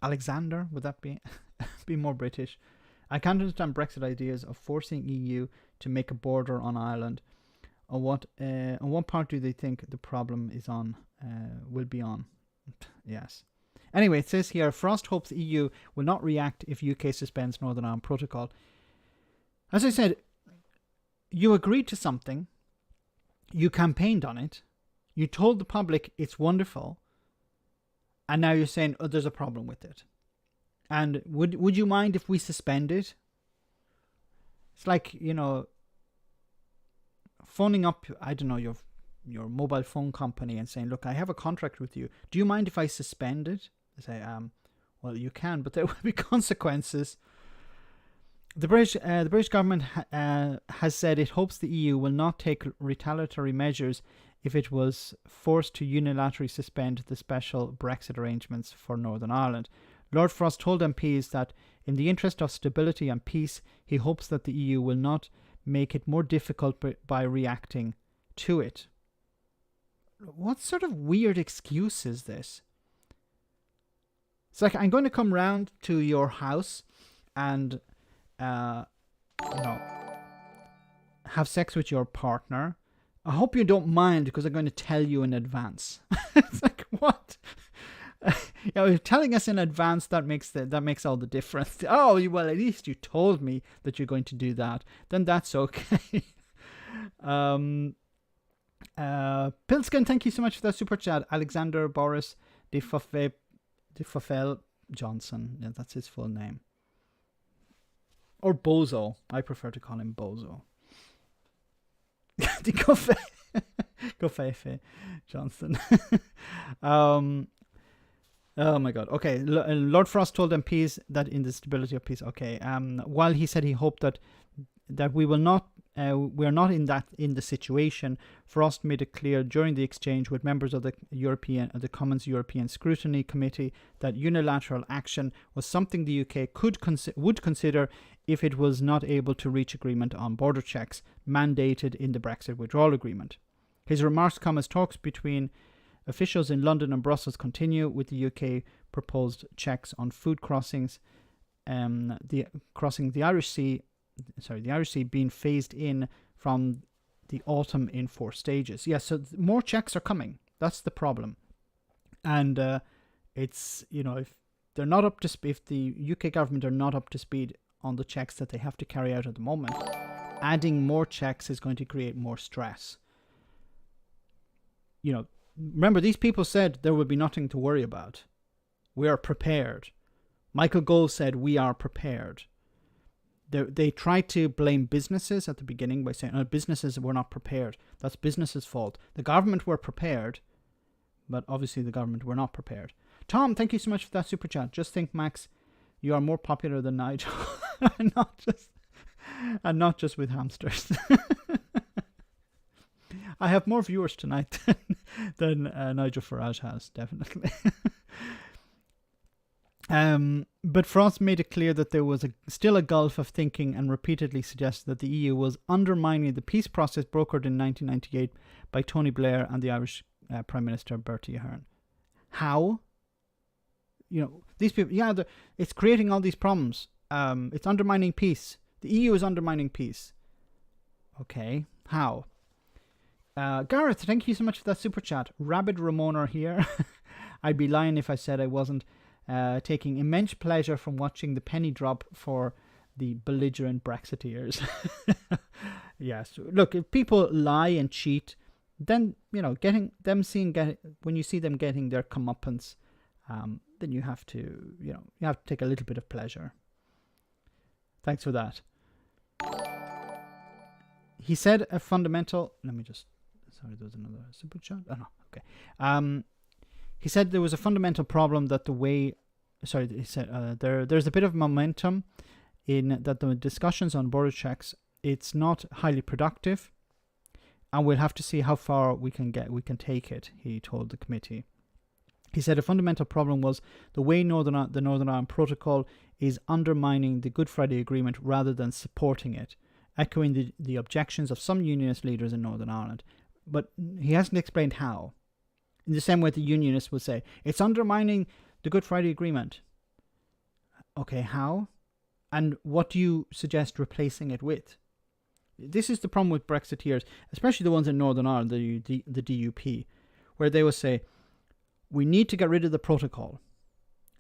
Alexander. Would that be more British? I can't understand Brexit ideas of forcing EU to make a border on Ireland. On what part do they think the problem is on? Will be on? Yes. Anyway, it says here, Frost hopes the EU will not react if UK suspends Northern Ireland Protocol. As I said, you agreed to something, you campaigned on it, you told the public it's wonderful, and now you're saying, oh, there's a problem with it. And would you mind if we suspend it? It's like, phoning up, I don't know, your mobile phone company and saying, look, I have a contract with you. Do you mind if I suspend it? They say, well, you can, but there will be consequences. The British government has said it hopes the EU will not take retaliatory measures if it was forced to unilaterally suspend the special Brexit arrangements for Northern Ireland. Lord Frost told MPs that in the interest of stability and peace, he hopes that the EU will not make it more difficult by reacting to it. What sort of weird excuse is this? It's like, I'm going to come round to your house and, have sex with your partner. I hope you don't mind because I'm going to tell you in advance. It's like, what? Telling us in advance, that makes all the difference. Oh, well, at least you told me that you're going to do that. Then that's okay. Pilskin, thank you so much for that super chat. Alexander Boris de Fofel Johnson. Yeah, that's his full name. Or Bozo. I prefer to call him Bozo. De Gofefe Johnson. Oh my God. Okay. Lord Frost told MPs that in the stability of peace. Okay. While he said he hoped that we are not in the situation, Frost made it clear during the exchange with members of the Commons European Scrutiny Committee that unilateral action was something the UK would consider if it was not able to reach agreement on border checks mandated in the Brexit withdrawal agreement. His remarks come as talks between officials in London and Brussels continue, with the UK proposed checks on food crossings, crossing the Irish Sea being phased in from the autumn in 4 stages. Yeah, so more checks are coming. That's the problem. And it's, if they're not up to speed, if the UK government are not up to speed on the checks that they have to carry out at the moment, adding more checks is going to create more stress. Remember, these people said there would be nothing to worry about. We are prepared. Michael Gove said we are prepared. They tried to blame businesses at the beginning by saying, businesses were not prepared. That's businesses' fault. The government were prepared, but obviously the government were not prepared. Tom, thank you so much for that super chat. Just think, Max, you are more popular than Nigel. and not just with hamsters. I have more viewers tonight than Nigel Farage has, definitely. But Frost made it clear that there was still a gulf of thinking and repeatedly suggested that the EU was undermining the peace process brokered in 1998 by Tony Blair and the Irish Prime Minister Bertie Ahern. How? These people, it's creating all these problems. It's undermining peace. The EU is undermining peace. Okay, how? Gareth, thank you so much for that super chat. Rabid Ramona here. I'd be lying if I said I wasn't taking immense pleasure from watching the penny drop for the belligerent Brexiteers. Yes, look, if people lie and cheat, then when you see them getting their comeuppance, then you have to take a little bit of pleasure. Thanks for that. He said a fundamental. Let me just. Sorry, there's another super chat. Oh no, okay. He said there was a fundamental problem that he said there's a bit of momentum in that the discussions on border checks, it's not highly productive, and we'll have to see how far we can take it, he told the committee. He said a fundamental problem was the way the Northern Ireland Protocol is undermining the Good Friday Agreement rather than supporting it, echoing the objections of some unionist leaders in Northern Ireland. But he hasn't explained how. In the same way the unionists will say, it's undermining the Good Friday Agreement. Okay, how? And what do you suggest replacing it with? This is the problem with Brexiteers, especially the ones in Northern Ireland, the DUP, where they will say, we need to get rid of the protocol.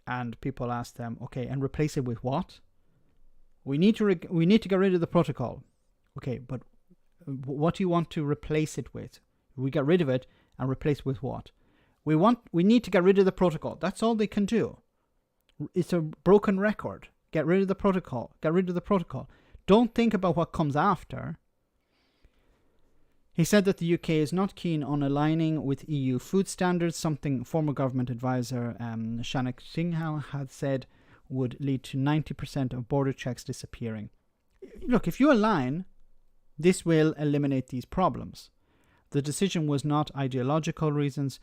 And people ask them, okay, and replace it with what? We need to get rid of the protocol. Okay, but what do you want to replace it with? We get rid of it and replace it with what? We need to get rid of the protocol. That's all they can do. It's a broken record. Get rid of the protocol. Get rid of the protocol. Don't think about what comes after. He said that the UK is not keen on aligning with EU food standards, something former government advisor Shanak Singhal had said would lead to 90% of border checks disappearing. Look, if you align, this will eliminate these problems. The decision was not for ideological reasons,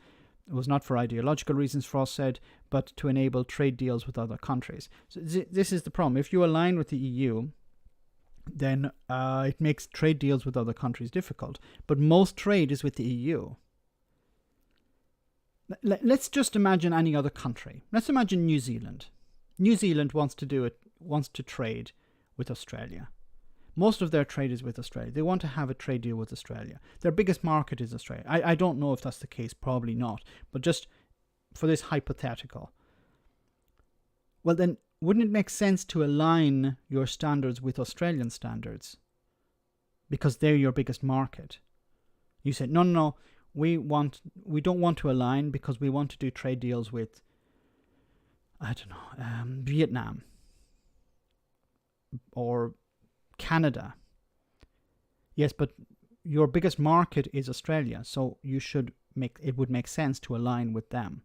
Frost said, but to enable trade deals with other countries. So this is the problem. If you align with the EU, then it makes trade deals with other countries difficult. But most trade is with the EU. Let's just imagine any other country. Let's imagine New Zealand. New Zealand wants to trade with Australia. Most of their trade is with Australia. They want to have a trade deal with Australia. Their biggest market is Australia. I don't know if that's the case, probably not. But just for this hypothetical. Well, then, wouldn't it make sense to align your standards with Australian standards? Because they're your biggest market. You said, no, we don't want to align because we want to do trade deals with, Vietnam or Canada. Yes, but your biggest market is Australia, so it would make sense to align with them.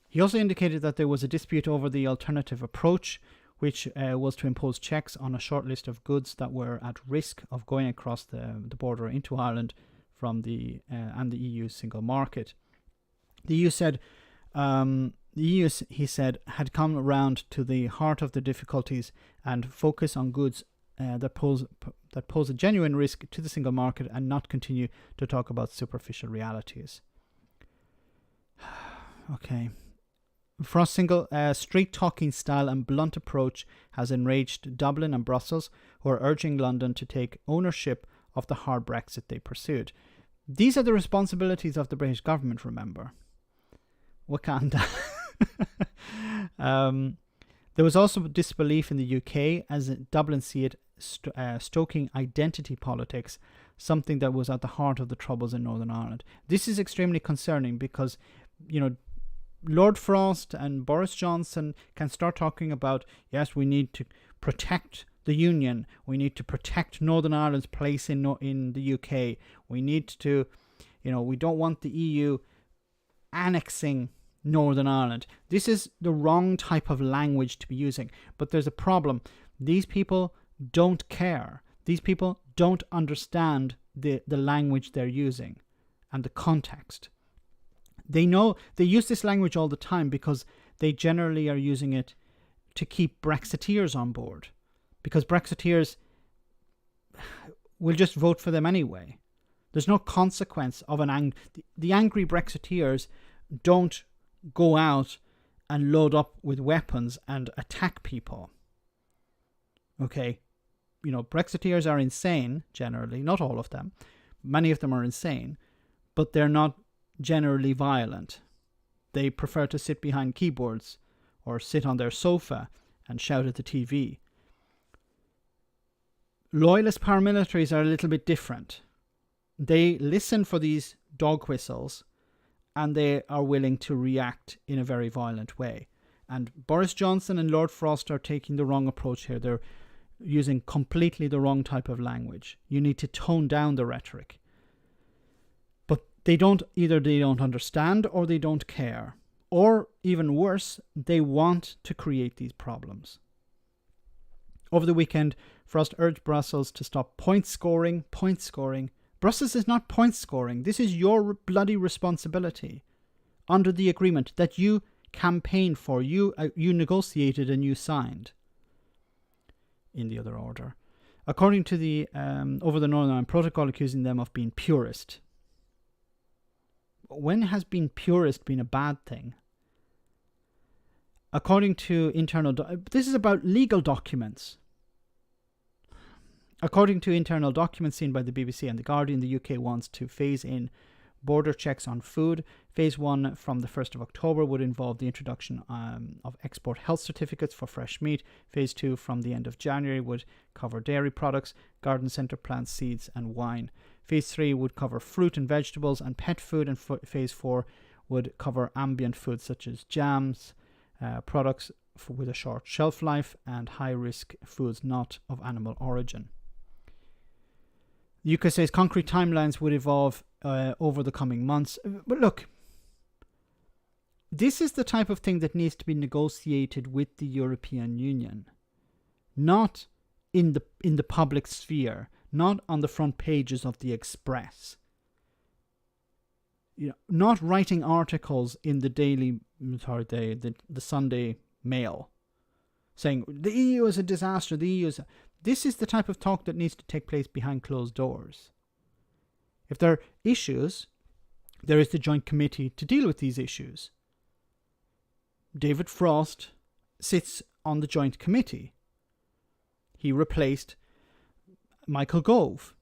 He also indicated that there was a dispute over the alternative approach, which was to impose checks on a short list of goods that were at risk of going across the border into Ireland from the EU single market. The EU said, he said, had come around to the heart of the difficulties and focus on goods that pose a genuine risk to the single market and not continue to talk about superficial realities. Okay. Frost's single street-talking style and blunt approach has enraged Dublin and Brussels, who are urging London to take ownership of the hard Brexit they pursued. These are the responsibilities of the British government, remember. Wakanda. There was also disbelief in the UK, as Dublin see it, stoking identity politics, something that was at the heart of the troubles in Northern Ireland. This is extremely concerning because, Lord Frost and Boris Johnson can start talking about, yes, we need to protect the Union. We need to protect Northern Ireland's place in the UK. We need to, we don't want the EU annexing Northern Ireland. This is the wrong type of language to be using. But there's a problem. These people don't care. These people don't understand the language they're using and the context. They use this language all the time because they generally are using it to keep Brexiteers on board. Because Brexiteers will just vote for them anyway. There's no consequence of the angry Brexiteers don't go out and load up with weapons and attack people. Okay? Brexiteers are insane, generally. Not all of them. Many of them are insane. But they're not generally violent. They prefer to sit behind keyboards or sit on their sofa and shout at the TV. Loyalist paramilitaries are a little bit different. They listen for these dog whistles and they are willing to react in a very violent way. And Boris Johnson and Lord Frost are taking the wrong approach here. They're using completely the wrong type of language. You need to tone down the rhetoric. But Either they don't understand or they don't care. Or even worse, they want to create these problems. Over the weekend, Frost urged Brussels to stop point scoring. Brussels is not point scoring. This is your bloody responsibility under the agreement that you campaigned for, you negotiated and you signed. In the other order, according to the over the Northern Ireland Protocol, accusing them of being purist. When has being purist been a bad thing? According to this is about legal documents. According to internal documents seen by the BBC and The Guardian, the UK wants to phase in border checks on food. Phase 1 from the 1st of October would involve the introduction of export health certificates for fresh meat. Phase 2 from the end of January would cover dairy products, garden centre plants, seeds and wine. Phase 3 would cover fruit and vegetables and pet food, and Phase 4 would cover ambient foods such as jams, products with a short shelf life, and high-risk foods not of animal origin. The UK says concrete timelines would evolve over the coming months. But look, this is the type of thing that needs to be negotiated with the European Union, not in the public sphere, not on the front pages of the Express. Not writing articles in the Sunday Mail saying the EU is a disaster, This is the type of talk that needs to take place behind closed doors. If there are issues, there is the joint committee to deal with these issues. David Frost sits on the joint committee. He replaced Michael Gove.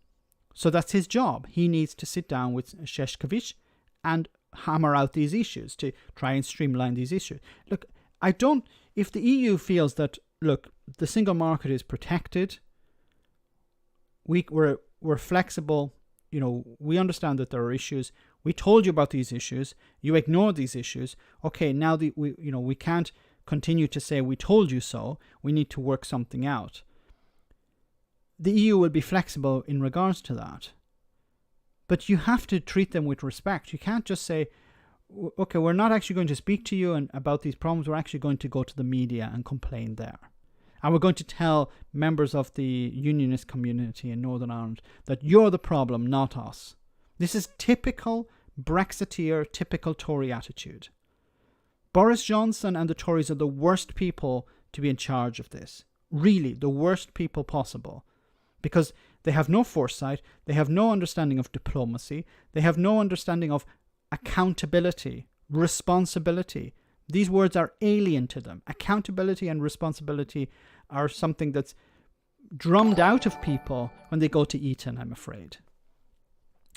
So that's his job. He needs to sit down with Šefčovič and hammer out these issues to try and streamline these issues. Look, if the EU feels that, look, the single market is protected, we're flexible, we understand that there are issues, we told you about these issues, you ignore these issues, okay, now we can't continue to say we told you so, we need to work something out. The EU will be flexible in regards to that. But you have to treat them with respect. You can't just say, okay, we're not actually going to speak to you about these problems, we're actually going to go to the media and complain there. And we're going to tell members of the unionist community in Northern Ireland that you're the problem, not us. This is typical Brexiteer, typical Tory attitude. Boris Johnson and the Tories are the worst people to be in charge of this. Really, the worst people possible. Because they have no foresight, they have no understanding of diplomacy, they have no understanding of accountability, responsibility. These words are alien to them. Accountability and responsibility are something that's drummed out of people when they go to Eton, I'm afraid.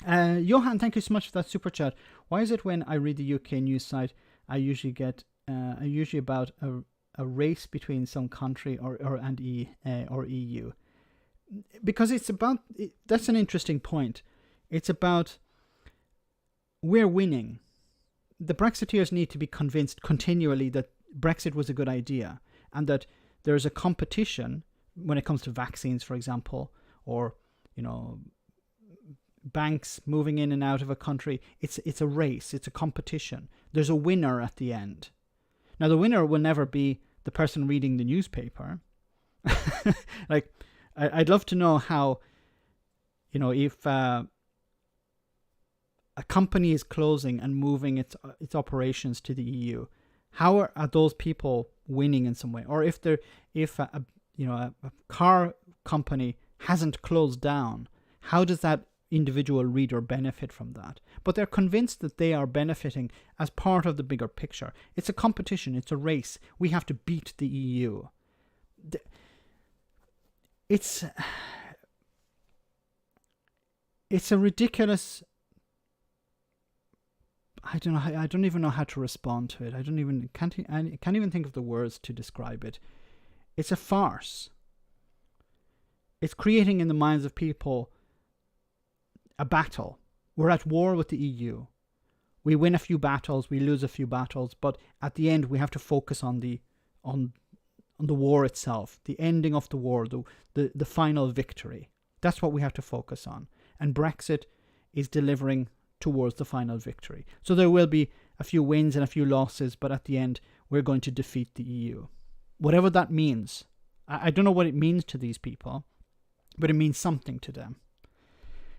Johan, thank you so much for that super chat. Why is it when I read the UK news site, I usually get about a race between some country or EU? Because that's an interesting point. It's about we're winning. The Brexiteers need to be convinced continually that Brexit was a good idea and that there's a competition when it comes to vaccines, for example, or, banks moving in and out of a country. It's a race. It's a competition. There's a winner at the end. Now, the winner will never be the person reading the newspaper. I'd love to know how, if a company is closing and moving its operations to the EU, how are those people winning in some way? Or if a car company hasn't closed down, how does that individual reader benefit from that? But they're convinced that they are benefiting as part of the bigger picture. It's a competition. It's a race. We have to beat the EU. It's a ridiculous. I don't know. I don't even know how to respond to it. I can't even think of the words to describe it. It's a farce. It's creating in the minds of people a battle. We're at war with the EU. We win a few battles, we lose a few battles, but at the end we have to focus on the war itself, the ending of the war, the final victory. That's what we have to focus on. And Brexit is delivering towards the final victory. So there will be a few wins and a few losses, but at the end, we're going to defeat the EU. Whatever that means. I don't know what it means to these people, but it means something to them.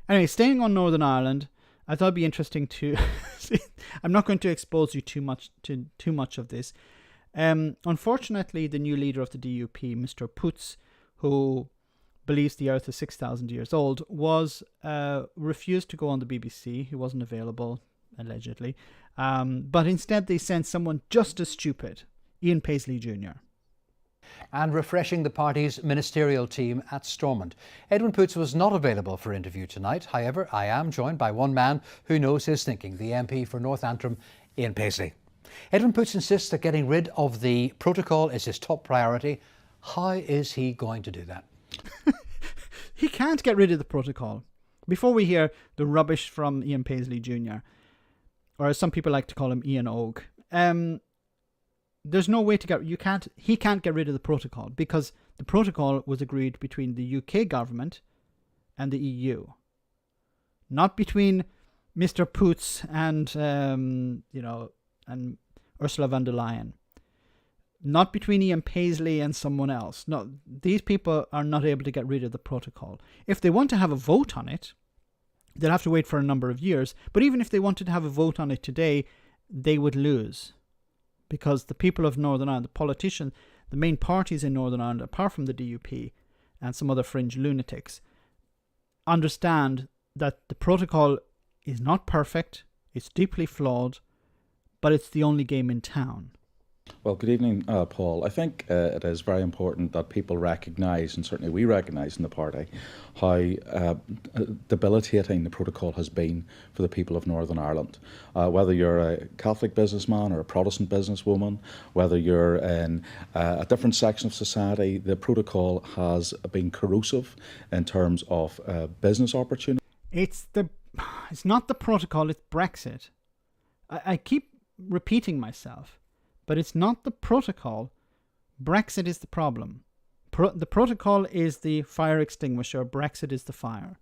Anyway, staying on Northern Ireland, I thought it'd be interesting to... I'm not going to expose you too much of this. Unfortunately, the new leader of the DUP, Mr. Putz, who believes the earth is 6,000 years old, was refused to go on the BBC. He wasn't available, allegedly. But instead they sent someone just as stupid, Ian Paisley Jr. And refreshing the party's ministerial team at Stormont. Edwin Poots was not available for interview tonight. However, I am joined by one man who knows his thinking, the MP for North Antrim, Ian Paisley. Edwin Poots insists that getting rid of the protocol is his top priority. How is he going to do that? He can't get rid of the protocol. Before we hear the rubbish from Ian Paisley Jr., or as some people like to call him, Ian Og, there's no way to he can't get rid of the protocol, because the protocol was agreed between the UK government and the EU, not between Mr. Poots and and Ursula von der Leyen, not between Ian Paisley and someone else. No, these people are not able to get rid of the protocol. If they want to have a vote on it, they'll have to wait for a number of years. But even if they wanted to have a vote on it today, they would lose. Because the people of Northern Ireland, the politicians, the main parties in Northern Ireland, apart from the DUP and some other fringe lunatics, understand that the protocol is not perfect, it's deeply flawed, but it's the only game in town. Well, good evening, Paul. I think it is very important that people recognise, and certainly we recognise in the party, how debilitating the protocol has been for the people of Northern Ireland. Whether you're a Catholic businessman or a Protestant businesswoman, whether you're in a different section of society, the protocol has been corrosive in terms of business opportunities. It's not the protocol, it's Brexit. I keep repeating myself. But it's not the protocol. Brexit is the problem. The protocol is the fire extinguisher. Brexit is the fire.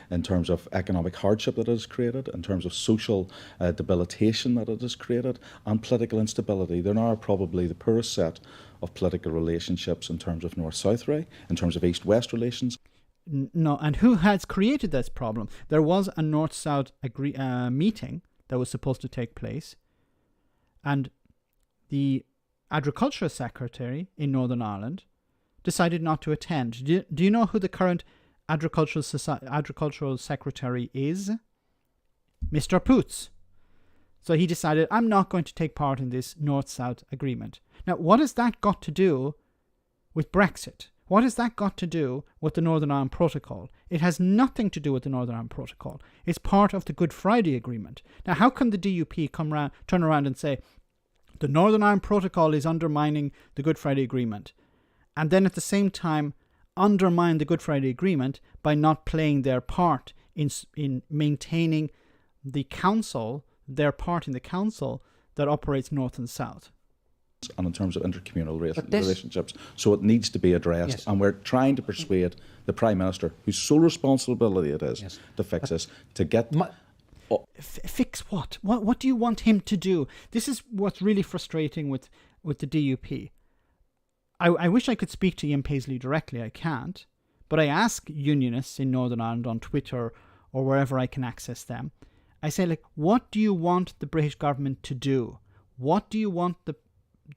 In terms of economic hardship that it has created, in terms of social debilitation that it has created, and political instability. There are probably the poorest set of political relationships in terms of North-South, in terms of East-West relations. No, and who has created this problem? There was a North-South meeting that was supposed to take place, and the Agriculture Secretary in Northern Ireland decided not to attend. Do you know who the current Agricultural Secretary is? Mr. Poots. So he decided, I'm not going to take part in this North-South agreement. Now, what has that got to do with Brexit? What has that got to do with the Northern Ireland Protocol? It has nothing to do with the Northern Ireland Protocol. It's part of the Good Friday Agreement. Now, how can the DUP turn around and say, the Northern Ireland Protocol is undermining the Good Friday Agreement, and then at the same time undermine the Good Friday Agreement by not playing their part in maintaining the council, their part in the council that operates North and South? And in terms of intercommunal relationships. So it needs to be addressed. Yes. And we're trying to persuade the Prime Minister, whose sole responsibility it is to fix this, to get... Fix what? What do you want him to do? This is what's really frustrating with the DUP. I wish I could speak to Ian Paisley directly. I can't. But I ask unionists in Northern Ireland on Twitter or wherever I can access them. I say, what do you want the British government to do? What do you want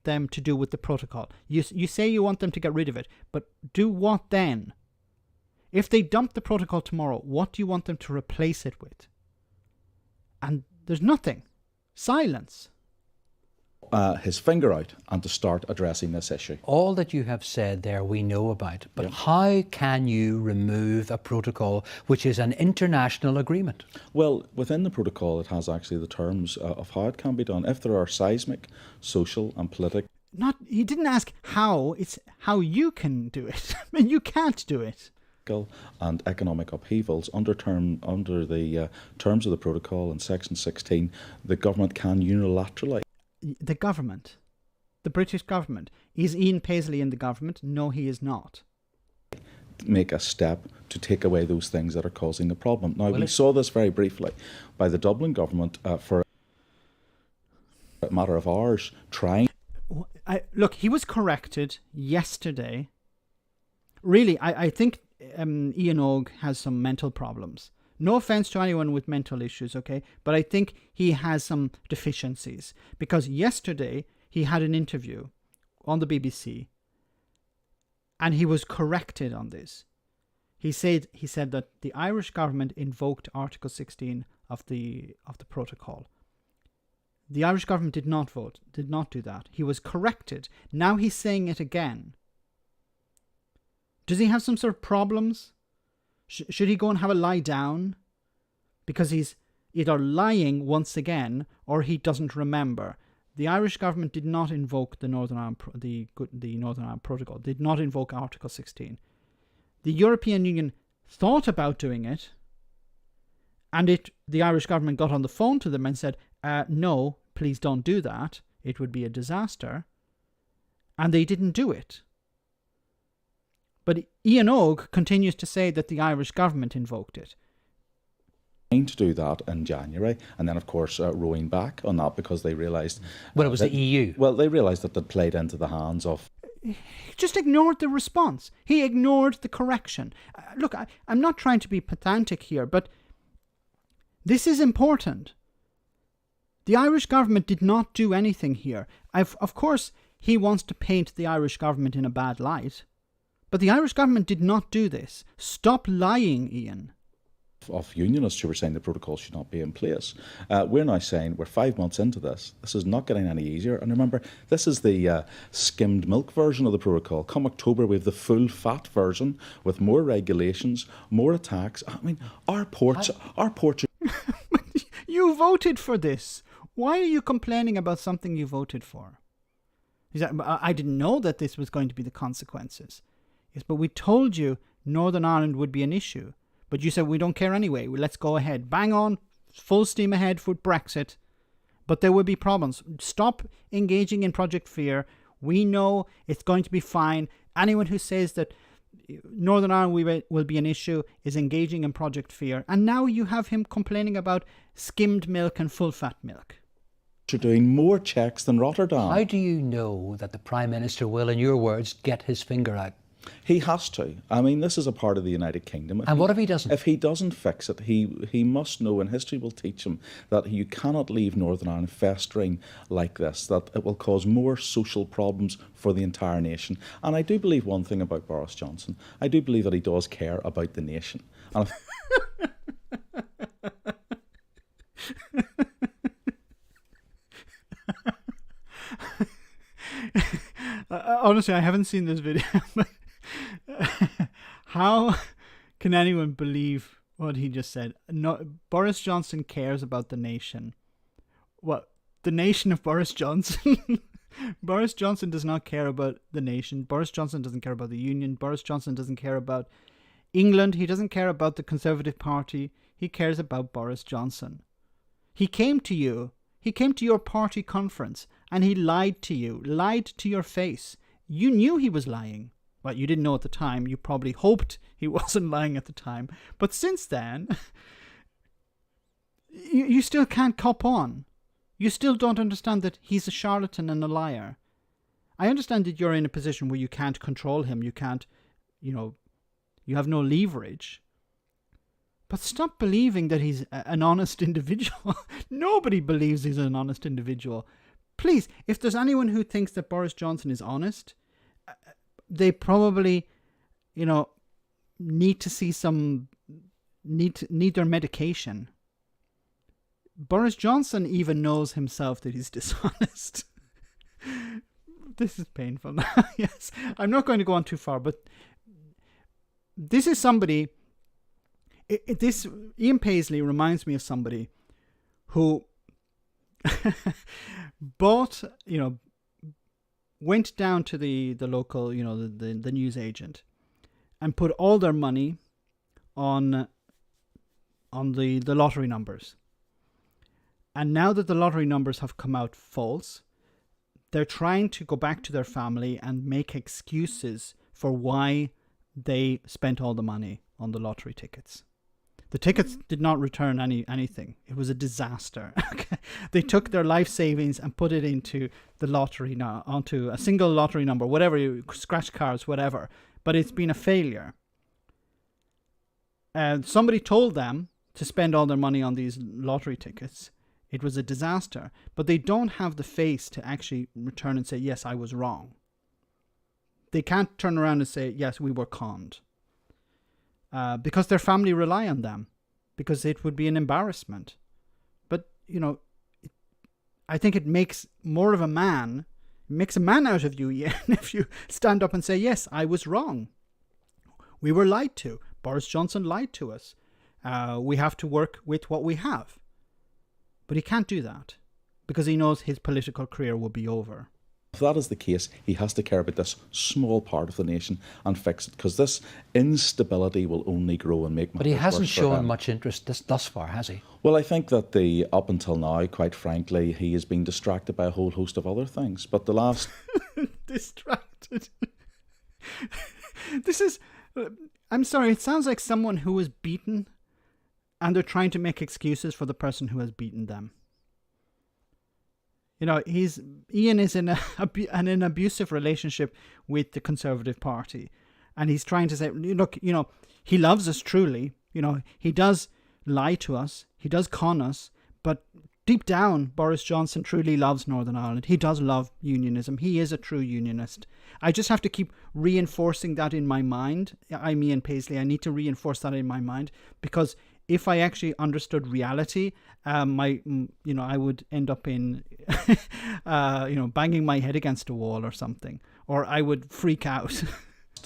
them to do with the protocol? You say you want them to get rid of it, but do what then? If they dump the protocol tomorrow, what do you want them to replace it with? And there's nothing. Silence. His finger out and to start addressing this issue. All that you have said there we know about, but how can you remove a protocol which is an international agreement? Well, within the protocol it has actually the terms of how it can be done. If there are seismic, social and political... He didn't ask how, it's how you can do it. I mean, you can't do it. And economic upheavals under the terms of the protocol in Section 16, the government can unilaterally. The government, the British government, is Ian Paisley in the government? No, he is not. Make a step to take away those things that are causing the problem. Now, Well, we saw this very briefly by the Dublin government for a matter of hours trying. Look, he was corrected yesterday. Really, I think Ian Og has some mental problems. No offense to anyone with mental issues, okay? But I think he has some deficiencies. Because yesterday he had an interview on the BBC and he was corrected on this. He said that the Irish government invoked Article 16 of the protocol. The Irish government did not do that. He was corrected. Now he's saying it again. Does he have some sort of problems? Should he go and have a lie down? Because he's either lying once again or he doesn't remember. The Irish government did not invoke the Northern Ireland Protocol, did not invoke Article 16. The European Union thought about doing it, and the Irish government got on the phone to them and said, no, please don't do that. It would be a disaster. And they didn't do it. But Ian Og continues to say that the Irish government invoked it. To do that in January, and then of course rowing back on that because they realised... Well, it was the EU. Well, they realised that they'd played into the hands of... He just ignored the response. He ignored the correction. Look, I'm not trying to be pedantic here, but this is important. The Irish government did not do anything here. Of course, he wants to paint the Irish government in a bad light, but the Irish government did not do this. Stop lying, Ian. Of unionists who were saying the protocol should not be in place. We're now saying we're 5 months into this. This is not getting any easier. And remember, this is the skimmed milk version of the protocol. Come October, we have the full fat version with more regulations, more attacks. I mean, our ports. You voted for this. Why are you complaining about something you voted for? I didn't know that this was going to be the consequences. Yes, but we told you Northern Ireland would be an issue. But you said, we don't care anyway. Let's go ahead. Bang on. Full steam ahead for Brexit. But there will be problems. Stop engaging in Project Fear. We know it's going to be fine. Anyone who says that Northern Ireland will be an issue is engaging in Project Fear. And now you have him complaining about skimmed milk and full fat milk. You're doing more checks than Rotterdam. How do you know that the Prime Minister will, in your words, get his finger out? He has to. I mean, this is a part of the United Kingdom. And what if he doesn't? If he doesn't fix it, he must know, and history will teach him, that you cannot leave Northern Ireland festering like this, that it will cause more social problems for the entire nation. And I do believe one thing about Boris Johnson. I do believe that he does care about the nation. And honestly, I haven't seen this video, but how can anyone believe what he just said? No, Boris Johnson cares about the nation. What? The nation of Boris Johnson? Boris Johnson does not care about the nation. Boris Johnson doesn't care about the union. Boris Johnson doesn't care about England. He doesn't care about the Conservative Party. He cares about Boris Johnson. He came to you. He came to your party conference and he lied to you, lied to your face. You knew he was lying. Well, you didn't know at the time. You probably hoped he wasn't lying at the time. But since then, you still can't cop on. You still don't understand that he's a charlatan and a liar. I understand that you're in a position where you can't control him. You can't, you have no leverage. But stop believing that he's an honest individual. Nobody believes he's an honest individual. Please, if there's anyone who thinks that Boris Johnson is honest, they probably, need to see need their medication. Boris Johnson even knows himself that he's dishonest. This is painful now. Yes, I'm not going to go on too far, but this is somebody. This Ian Paisley reminds me of somebody who went down to the local, the news agent, and put all their money on the lottery numbers. And now that the lottery numbers have come out false, they're trying to go back to their family and make excuses for why they spent all the money. on the lottery tickets. The tickets did not return anything. It was a disaster. They took their life savings and put it into the lottery now, onto a single lottery number, whatever, scratch cards, whatever. But it's been a failure. And somebody told them to spend all their money on these lottery tickets. It was a disaster. But they don't have the face to actually return and say, yes, I was wrong. They can't turn around and say, yes, we were conned. Because their family rely on them, because it would be an embarrassment. But, you know, I think it makes more of a man, makes a man out of you if you stand up and say, yes, I was wrong. We were lied to. Boris Johnson lied to us. We have to work with what we have. But he can't do that because he knows his political career will be over. If that is the case, he has to care about this small part of the nation and fix it, because this instability will only grow and make matters worse. But he hasn't for shown him. much interest thus far, has he? Well, I think that up until now, quite frankly, he has been distracted by a whole host of other things. But the last... Distracted. This is... I'm sorry, it sounds like someone who was beaten and they're trying to make excuses for the person who has beaten them. You know, Ian is in an abusive relationship with the Conservative Party. And he's trying to say, look, you know, he loves us truly. You know, he does lie to us. He does con us. But deep down, Boris Johnson truly loves Northern Ireland. He does love unionism. He is a true unionist. I just have to keep reinforcing that in my mind. I'm Ian Paisley. I need to reinforce that in my mind, because if I actually understood reality, I would end up in, banging my head against a wall or something, or I would freak out.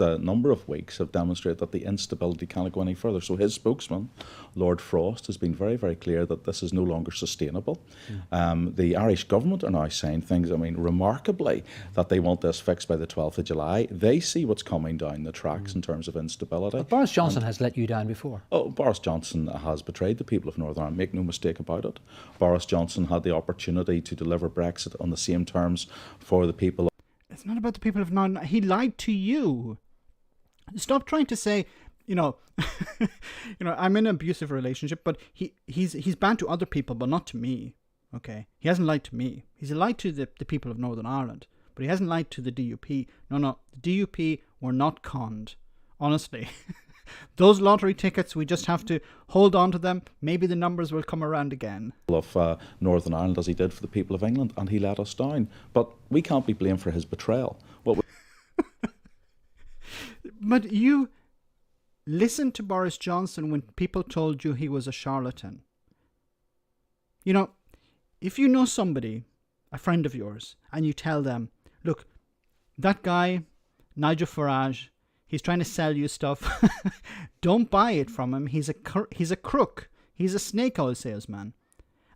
A number of weeks have demonstrated that the instability cannot go any further. So his spokesman, Lord Frost, has been very, very clear that this is no longer sustainable. The Irish government are now saying things, I mean, remarkably, that they want this fixed by the 12th of July. They see what's coming down the tracks in terms of instability. But Boris Johnson has let you down before. Oh, Boris Johnson has betrayed the people of Northern Ireland, make no mistake about it. Boris Johnson had the opportunity to deliver Brexit on the same terms for the people. It's not about the people of Northern Ireland. He lied to you. Stop trying to say, I'm in an abusive relationship, but he's bad to other people, but not to me. Okay, he hasn't lied to me. He's lied to the people of Northern Ireland, but he hasn't lied to the DUP. No, the DUP were not conned. Honestly, those lottery tickets, we just have to hold on to them. Maybe the numbers will come around again. Of Northern Ireland, as he did for the people of England, and he let us down. But we can't be blamed for his betrayal. But you listened to Boris Johnson when people told you he was a charlatan. You know, if you know somebody, a friend of yours, and you tell them, look, that guy, Nigel Farage, he's trying to sell you stuff. Don't buy it from him. He's a crook. He's a snake oil salesman.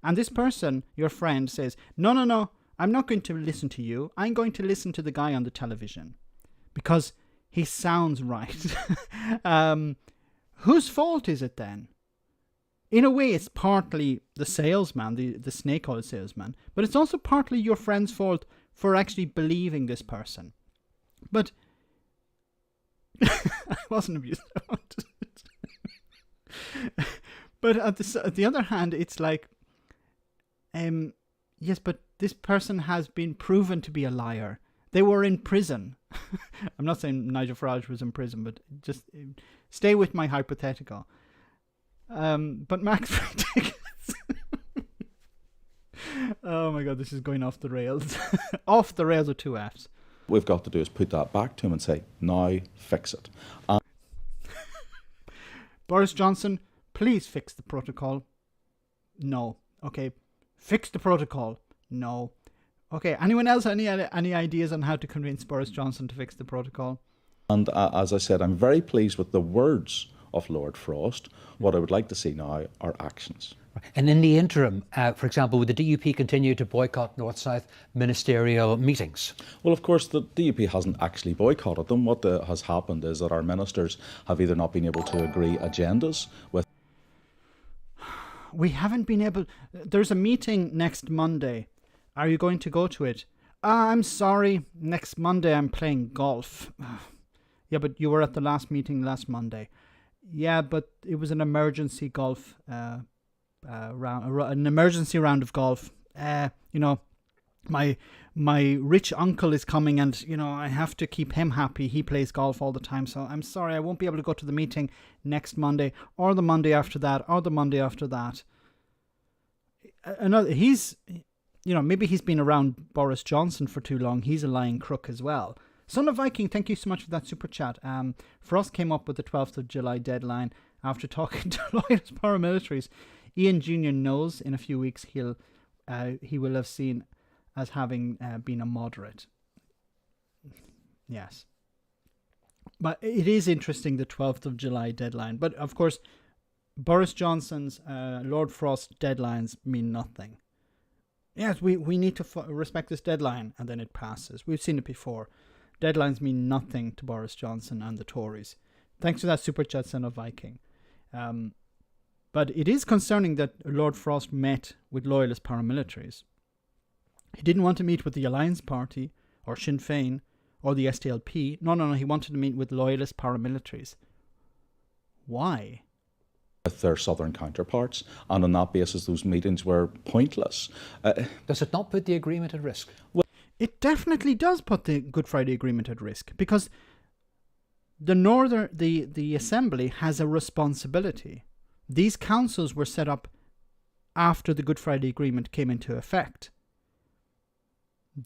And this person, your friend, says, no, I'm not going to listen to you. I'm going to listen to the guy on the television. Because he sounds right. Whose fault is it then? In a way, it's partly the salesman, the snake oil salesman, but it's also partly your friend's fault for actually believing this person. But I wasn't abused. But at the other hand, it's like, yes, but this person has been proven to be a liar. They were in prison. I'm not saying Nigel Farage was in prison, but just stay with my hypothetical. But max free tickets. Oh my God, this is going off the rails. Off the rails with 2 Fs. What we've got to do is put that back to him and say, now fix it. Boris Johnson, please fix the protocol. No. Okay. Fix the protocol. No. Okay, anyone else any ideas on how to convince Boris Johnson to fix the protocol? And as I said, I'm very pleased with the words of Lord Frost. What I would like to see now are actions. And in the interim, for example, would the DUP continue to boycott North-South ministerial meetings? Well, of course, the DUP hasn't actually boycotted them. What has happened is that our ministers have either not been able to agree agendas with... We haven't been able... There's a meeting next Monday. Are you going to go to it? I'm sorry. Next Monday I'm playing golf. Yeah, but you were at the last meeting last Monday. Yeah, but it was an emergency golf an emergency round of golf. You know, my rich uncle is coming, and you know I have to keep him happy. He plays golf all the time, so I'm sorry I won't be able to go to the meeting next Monday, or the Monday after that, or the Monday after that. Another, he's, you know, maybe he's been around Boris Johnson for too long. He's a lying crook as well. Son of Viking, thank you so much for that super chat. Frost came up with the 12th of July deadline after talking to loyalist paramilitaries. Ian Jr. knows in a few weeks he will have seen as having been a moderate. Yes. But it is interesting, the 12th of July deadline. But of course, Boris Johnson's Lord Frost deadlines mean nothing. Yes, we need to respect this deadline, and then it passes. We've seen it before. Deadlines mean nothing to Boris Johnson and the Tories. Thanks for that super chat, Son of Viking. But it is concerning that Lord Frost met with loyalist paramilitaries. He didn't want to meet with the Alliance Party or Sinn Féin or the SDLP. No, he wanted to meet with loyalist paramilitaries. Why? With their southern counterparts, and on that basis those meetings were pointless. Does it not put the agreement at risk? Well, it definitely does put the Good Friday Agreement at risk, because the Assembly has a responsibility. These councils were set up after the Good Friday Agreement came into effect.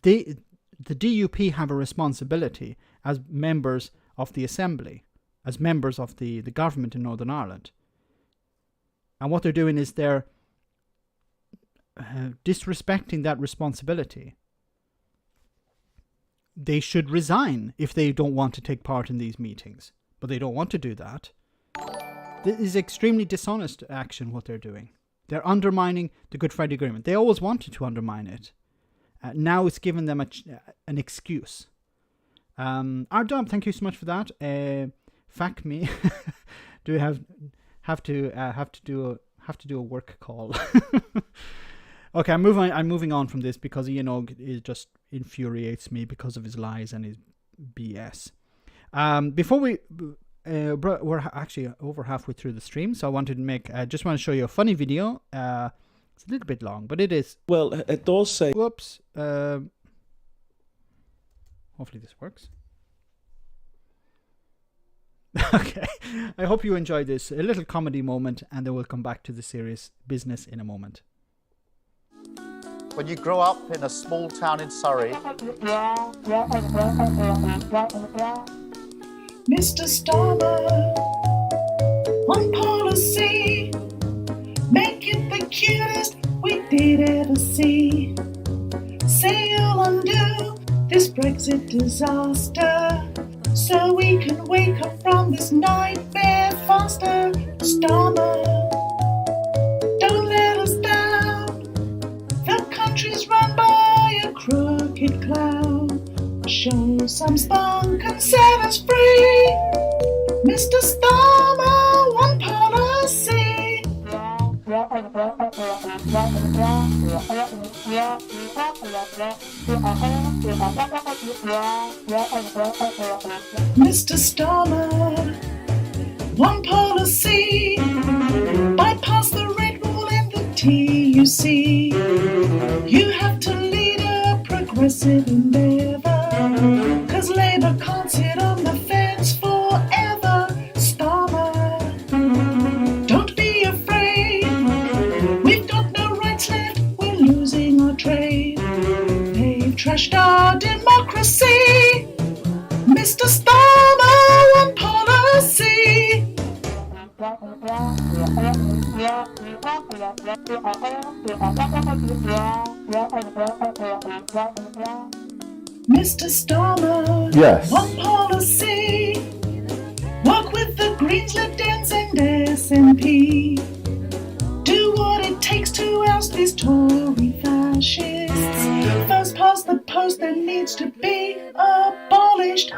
The DUP have a responsibility as members of the Assembly, as members of the government in Northern Ireland. And what they're doing is they're disrespecting that responsibility. They should resign if they don't want to take part in these meetings. But they don't want to do that. This is extremely dishonest action, what they're doing. They're undermining the Good Friday Agreement. They always wanted to undermine it. Now it's given them an excuse. Ardom, thank you so much for that. Fact me. Do we have to do a work call? Okay, I'm moving on from this, because Ian Og just infuriates me because of his lies and his BS. Before we're actually over halfway through the stream, so I wanted to make just want to show you a funny video. It's a little bit long, but it is. Well, it does say. Whoops. Hopefully this works. Okay, I hope you enjoyed this. A little comedy moment, and then we'll come back to the serious business in a moment. When you grow up in a small town in Surrey. Mr. Starmer, one policy, make it the cutest we did ever see. Say you'll undo this Brexit disaster, so we can wake up from this nightmare faster. Starmer, don't let us down. The country's run by a crooked clown. Show some spunk and set us free. Mr. Starmer, one policy. Mr. Starmer, one policy. Bypass the red wall and the TUC. You have to lead a progressive endeavour, 'cause Labour can't sit on the fence forever. Starmer, don't be afraid. We've got no rights left, we're losing our trade. They've trashed our democracy. Mr. Starmer, one policy. Mr. Starmer, Yes. one policy. Work with the Greens, Lib Dems and SNP. Do what it takes to oust these Tory fascists. First past the post that needs to be abolished.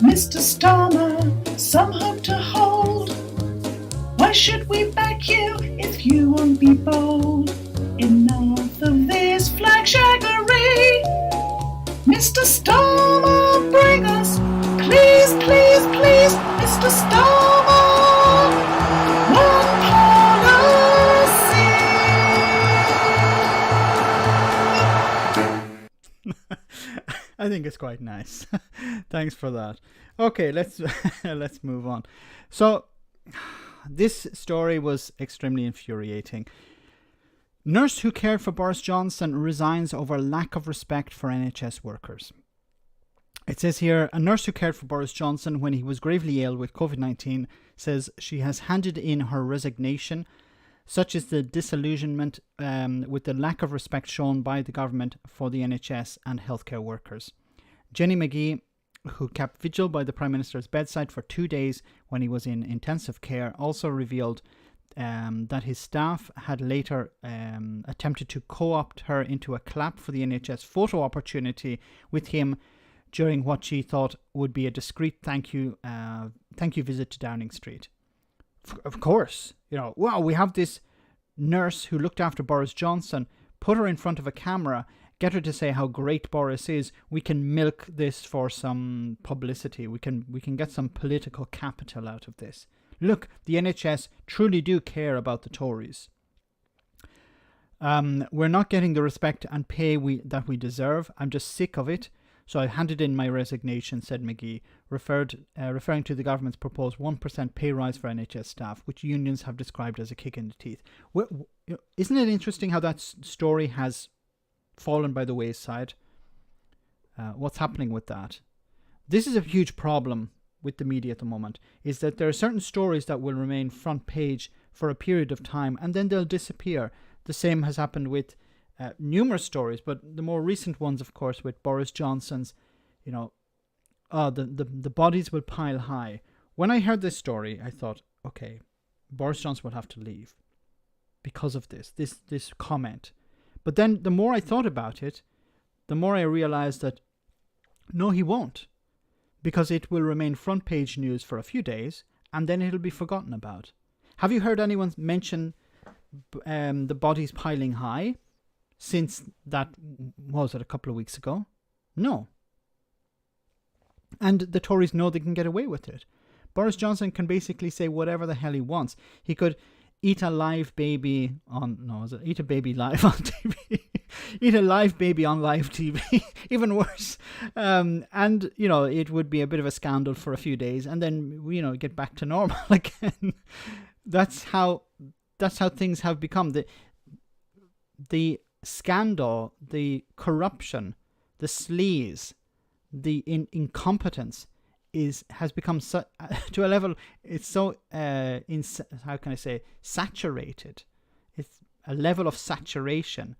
Mr. Starmer, some hope to hold. Why should we back you if you won't be bold? Enough of this flag shaggery. Mr. Starmer, bring us, please, please, please, Mr. Starmer. I think it's quite nice. Thanks for that. Okay, let's let's move on. So this story was extremely infuriating. Nurse who cared for Boris Johnson resigns over lack of respect for NHS workers. It says here, a nurse who cared for Boris Johnson when he was gravely ill with COVID-19 says she has handed in her resignation. Such is the disillusionment with the lack of respect shown by the government for the NHS and healthcare workers. Jenny McGee, who kept vigil by the Prime Minister's bedside for 2 days when he was in intensive care, also revealed that his staff had later attempted to co-opt her into a clap for the NHS photo opportunity with him during what she thought would be a discreet thank you visit to Downing Street. Of course, wow, we have this nurse who looked after Boris Johnson, put her in front of a camera, get her to say how great Boris is. We can milk this for some publicity. We can get some political capital out of this. Look, the NHS truly do care about the Tories. We're not getting the respect and pay that we deserve. I'm just sick of it. So I handed in my resignation, said McGee, referring to the government's proposed 1% pay rise for NHS staff, which unions have described as a kick in the teeth. Isn't it interesting how that story has fallen by the wayside? What's happening with that? This is a huge problem with the media at the moment, is that there are certain stories that will remain front page for a period of time and then they'll disappear. The same has happened with numerous stories, but the more recent ones, of course, with Boris Johnson's, the bodies will pile high. When I heard this story, I thought, okay, Boris Johnson will have to leave because of this comment. But then the more I thought about it, the more I realized that no, he won't, because it will remain front page news for a few days and then it'll be forgotten about. Have you heard anyone mention the bodies piling high since that, was it a couple of weeks ago? No. And the Tories know they can get away with it. Boris Johnson can basically say whatever the hell he wants. He could eat a live baby eat a baby live on TV. Eat a live baby on live TV. Even worse. And, it would be a bit of a scandal for a few days and then, get back to normal again. That's how things have become. The scandal, the corruption, the sleaze, the incompetence has become to a level. It's so how can I say, saturated. It's a level of saturation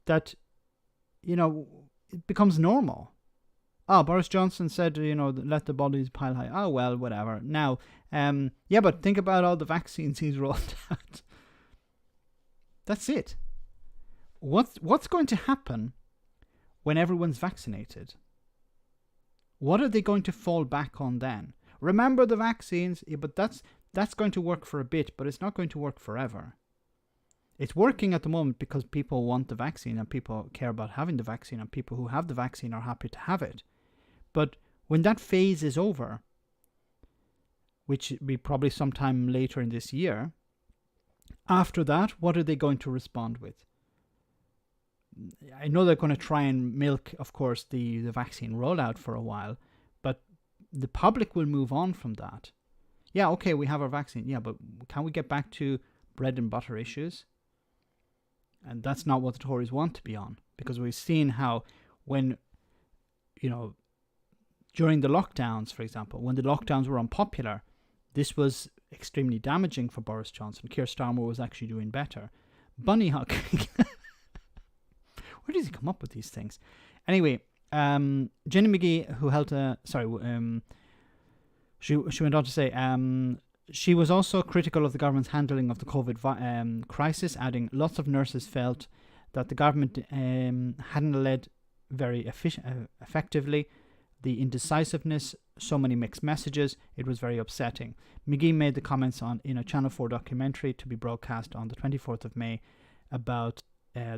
that it becomes normal. Boris Johnson said let the bodies pile high. Oh well, whatever. Now but think about all the vaccines he's rolled out. That's it. What's going to happen when everyone's vaccinated? What are they going to fall back on then? Remember the vaccines, but that's going to work for a bit, but it's not going to work forever. It's working at the moment because people want the vaccine and people care about having the vaccine and people who have the vaccine are happy to have it. But when that phase is over, which will be probably sometime later in this year, after that, what are they going to respond with? I know they're going to try and milk, of course, the vaccine rollout for a while, but the public will move on from that. Yeah, okay, we have our vaccine. Yeah, but can we get back to bread and butter issues? And that's not what the Tories want to be on, because we've seen how when, during the lockdowns, for example, when the lockdowns were unpopular, this was extremely damaging for Boris Johnson. Keir Starmer was actually doing better. Bunny hugging. Where does he come up with these things? Anyway, Jenny McGee, who held she went on to say, she was also critical of the government's handling of the COVID crisis, adding, lots of nurses felt that the government hadn't led very effectively. The indecisiveness, so many mixed messages, it was very upsetting. McGee made the comments in a Channel 4 documentary to be broadcast on the 24th of May about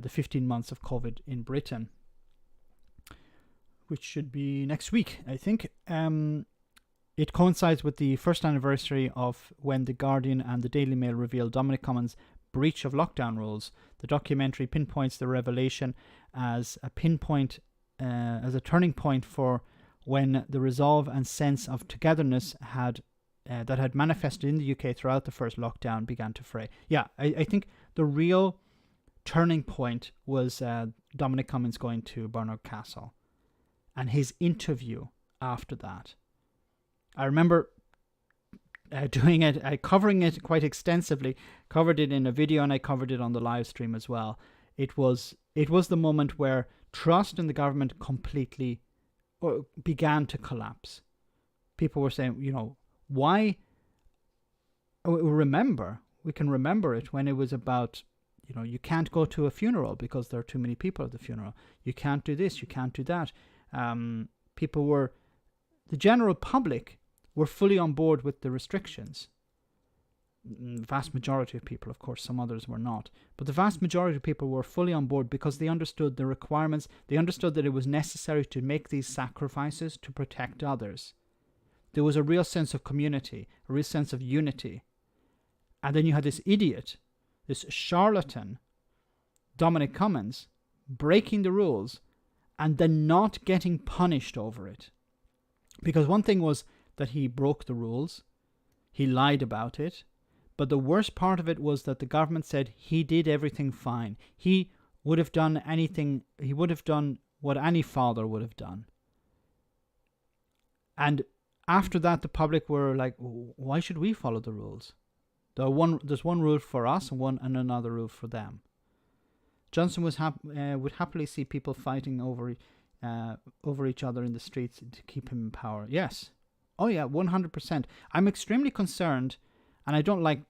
the 15 months of COVID in Britain, which should be next week, I think. It coincides with the first anniversary of when The Guardian and the Daily Mail revealed Dominic Cummings' breach of lockdown rules. The documentary pinpoints the revelation as a pinpoint as a turning point for when the resolve and sense of togetherness that had manifested in the UK throughout the first lockdown began to fray. Yeah, I think the real turning point was Dominic Cummings going to Barnard Castle and his interview after that. I remember doing it, covering it quite extensively, covered it in a video, and I covered it on the live stream as well. It was the moment where trust in the government completely began to collapse. People were saying, why? We can remember it when it was about, you can't go to a funeral because there are too many people at the funeral. You can't do this, you can't do that. The general public were fully on board with the restrictions. The vast majority of people, of course, some others were not. But the vast majority of people were fully on board because they understood the requirements. They understood that it was necessary to make these sacrifices to protect others. There was a real sense of community, a real sense of unity. And then you had this idiot, this charlatan, Dominic Cummings, breaking the rules and then not getting punished over it. Because one thing was that he broke the rules, he lied about it, but the worst part of it was that the government said he did everything fine. He would have done what any father would have done. And after that, the public were like, why should we follow the rules? There's one rule for us and another rule for them. Johnson would happily see people fighting over each other in the streets to keep him in power. Yes. Oh yeah, 100%. I'm extremely concerned, and I don't like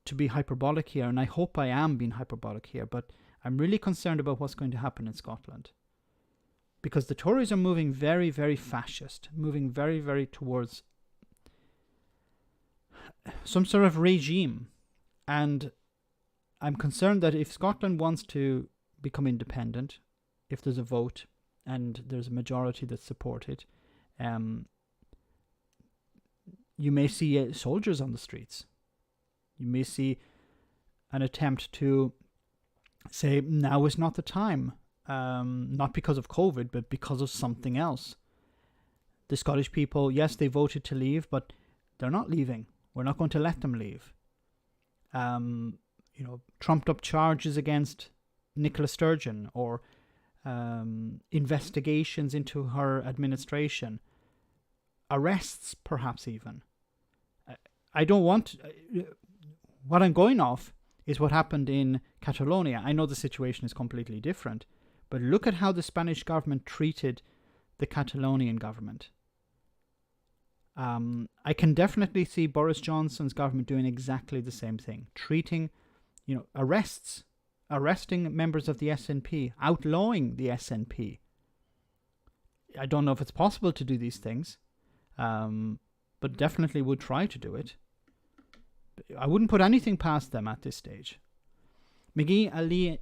to be hyperbolic here, and I hope I am being hyperbolic here, but I'm really concerned about what's going to happen in Scotland. Because the Tories are moving very, very fascist, moving very, very towards some sort of regime. And I'm concerned that if Scotland wants to become independent, if there's a vote and there's a majority that support it, you may see soldiers on the streets. You may see an attempt to say, now is not the time. Not because of COVID, but because of something else. The Scottish people, yes, they voted to leave, but they're not leaving. We're not going to let them leave. Trumped up charges against Nicola Sturgeon, or investigations into her administration, arrests perhaps even. I don't want... what I'm going off is what happened in Catalonia. I know the situation is completely different, but look at how the Spanish government treated the Catalonian government. I can definitely see Boris Johnson's government doing exactly the same thing. Treating, arresting members of the SNP, outlawing the SNP. I don't know if it's possible to do these things, but definitely would try to do it. I wouldn't put anything past them at this stage. McGee,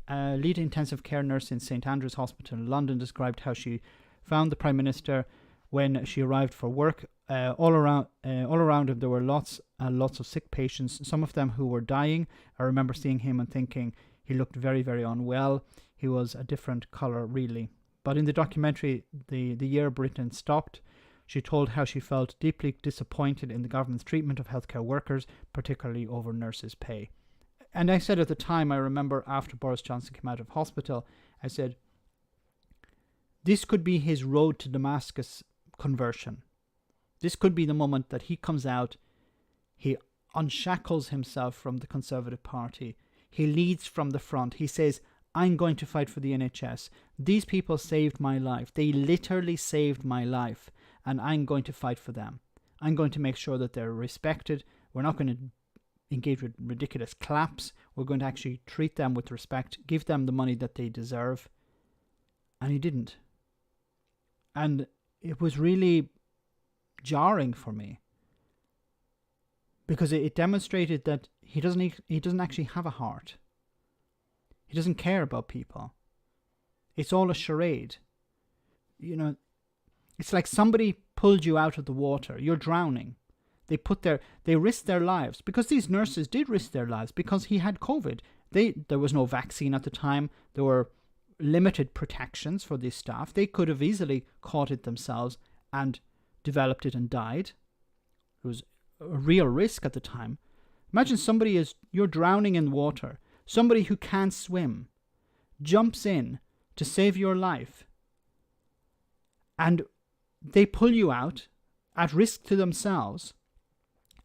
a lead intensive care nurse in St Andrew's Hospital in London, described how she found the Prime Minister when she arrived for work. All around him there were lots of sick patients, some of them who were dying. I remember seeing him and thinking he looked very, very unwell. He was a different colour, really. But in the documentary, the year Britain stopped, she told how she felt deeply disappointed in the government's treatment of healthcare workers, particularly over nurses' pay. And I said at the time, I remember after Boris Johnson came out of hospital, I said, this could be his road to Damascus conversion. This could be the moment that he comes out, he unshackles himself from the Conservative Party, he leads from the front, he says, I'm going to fight for the NHS. These people saved my life. They literally saved my life, and I'm going to fight for them. I'm going to make sure that they're respected. We're not going to engage with ridiculous claps. We're going to actually treat them with respect, give them the money that they deserve. And he didn't. And it was really jarring for me, because it demonstrated that he doesn't actually have a heart. He doesn't care about people. It's all a charade. It's like somebody pulled you out of the water. You're drowning. They risked their lives, because these nurses did risk their lives because he had COVID. There was no vaccine at the time. There were limited protections for these staff. They could have easily caught it themselves and developed it and died. It was a real risk at the time. Imagine you're drowning in water. Somebody who can't swim jumps in to save your life, and they pull you out at risk to themselves.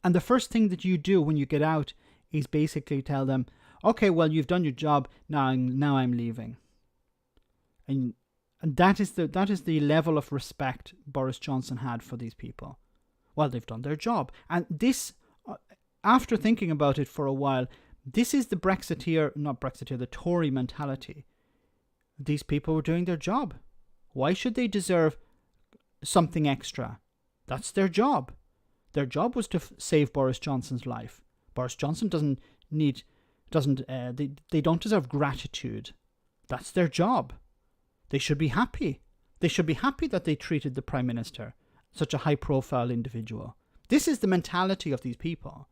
And the first thing that you do when you get out is basically tell them, okay, well, you've done your job, now I'm leaving. And that is the level of respect Boris Johnson had for these people. Well, they've done their job. And this, after thinking about it for a while, this is the Tory mentality. These people were doing their job. Why should they deserve something extra? That's their job. Their job was to save Boris Johnson's life. Boris Johnson they don't deserve gratitude. That's their job. They should be happy. They should be happy that they treated the Prime Minister, such a high-profile individual. This is the mentality of these people.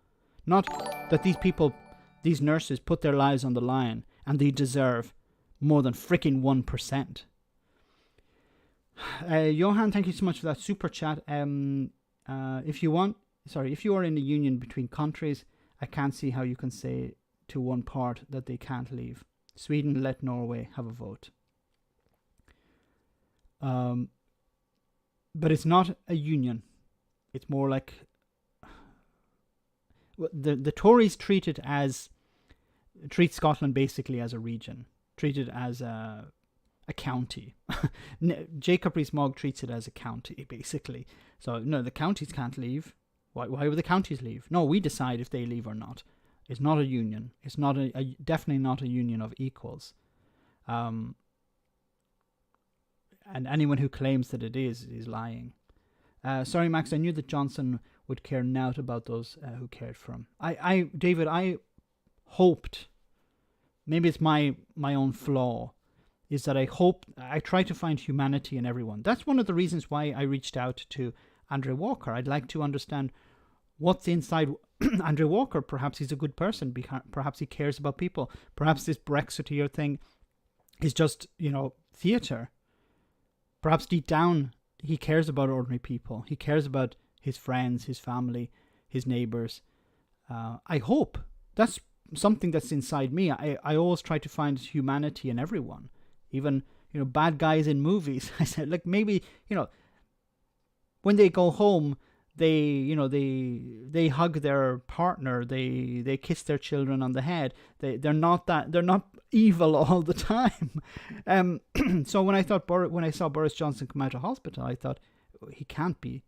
Not that these nurses put their lives on the line and they deserve more than fricking 1%. Johan, thank you so much for that super chat. If you are in a union between countries, I can't see how you can say to one part that they can't leave. Sweden let Norway have a vote. But it's not a union. It's more like the Tories treat Scotland basically as a region, treat it as a county. Jacob Rees-Mogg treats it as a county, basically. So, no, the counties can't leave. Why would the counties leave? No, we decide if they leave or not. It's not a union. It's not definitely not a union of equals. And anyone who claims that it is lying. Sorry, Max, I knew that Johnson would care naught about those who cared for him. David, I hoped, maybe it's my own flaw, is that I try to find humanity in everyone. That's one of the reasons why I reached out to Andrew Walker. I'd like to understand what's inside Andrew Walker. Perhaps he's a good person. Perhaps he cares about people. Perhaps this Brexiteer thing is just, theatre. Perhaps deep down he cares about ordinary people. He cares about his friends, his family, his neighbours. I hope. That's something that's inside me. I always try to find humanity in everyone. Even, bad guys in movies. I said, like, maybe, when they go home, they hug their partner, they kiss their children on the head. They're not evil all the time. So when I saw Boris Johnson come out of hospital, I thought, he can't be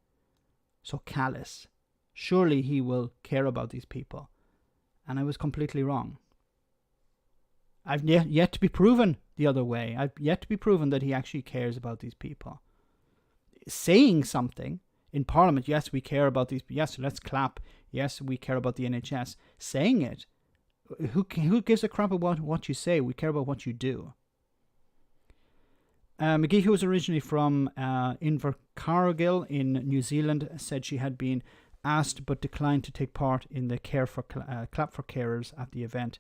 so callous. Surely he will care about these people. And I was completely wrong. I've yet to be proven the other way. I've yet to be proven that he actually cares about these people. Saying something in Parliament, yes, we care about these, yes, let's clap, yes, we care about the NHS. Saying it, who gives a crap about what you say? We care about what you do. McGee, who was originally from Invercargill in New Zealand, said she had been asked but declined to take part in the Clap for Carers at the event.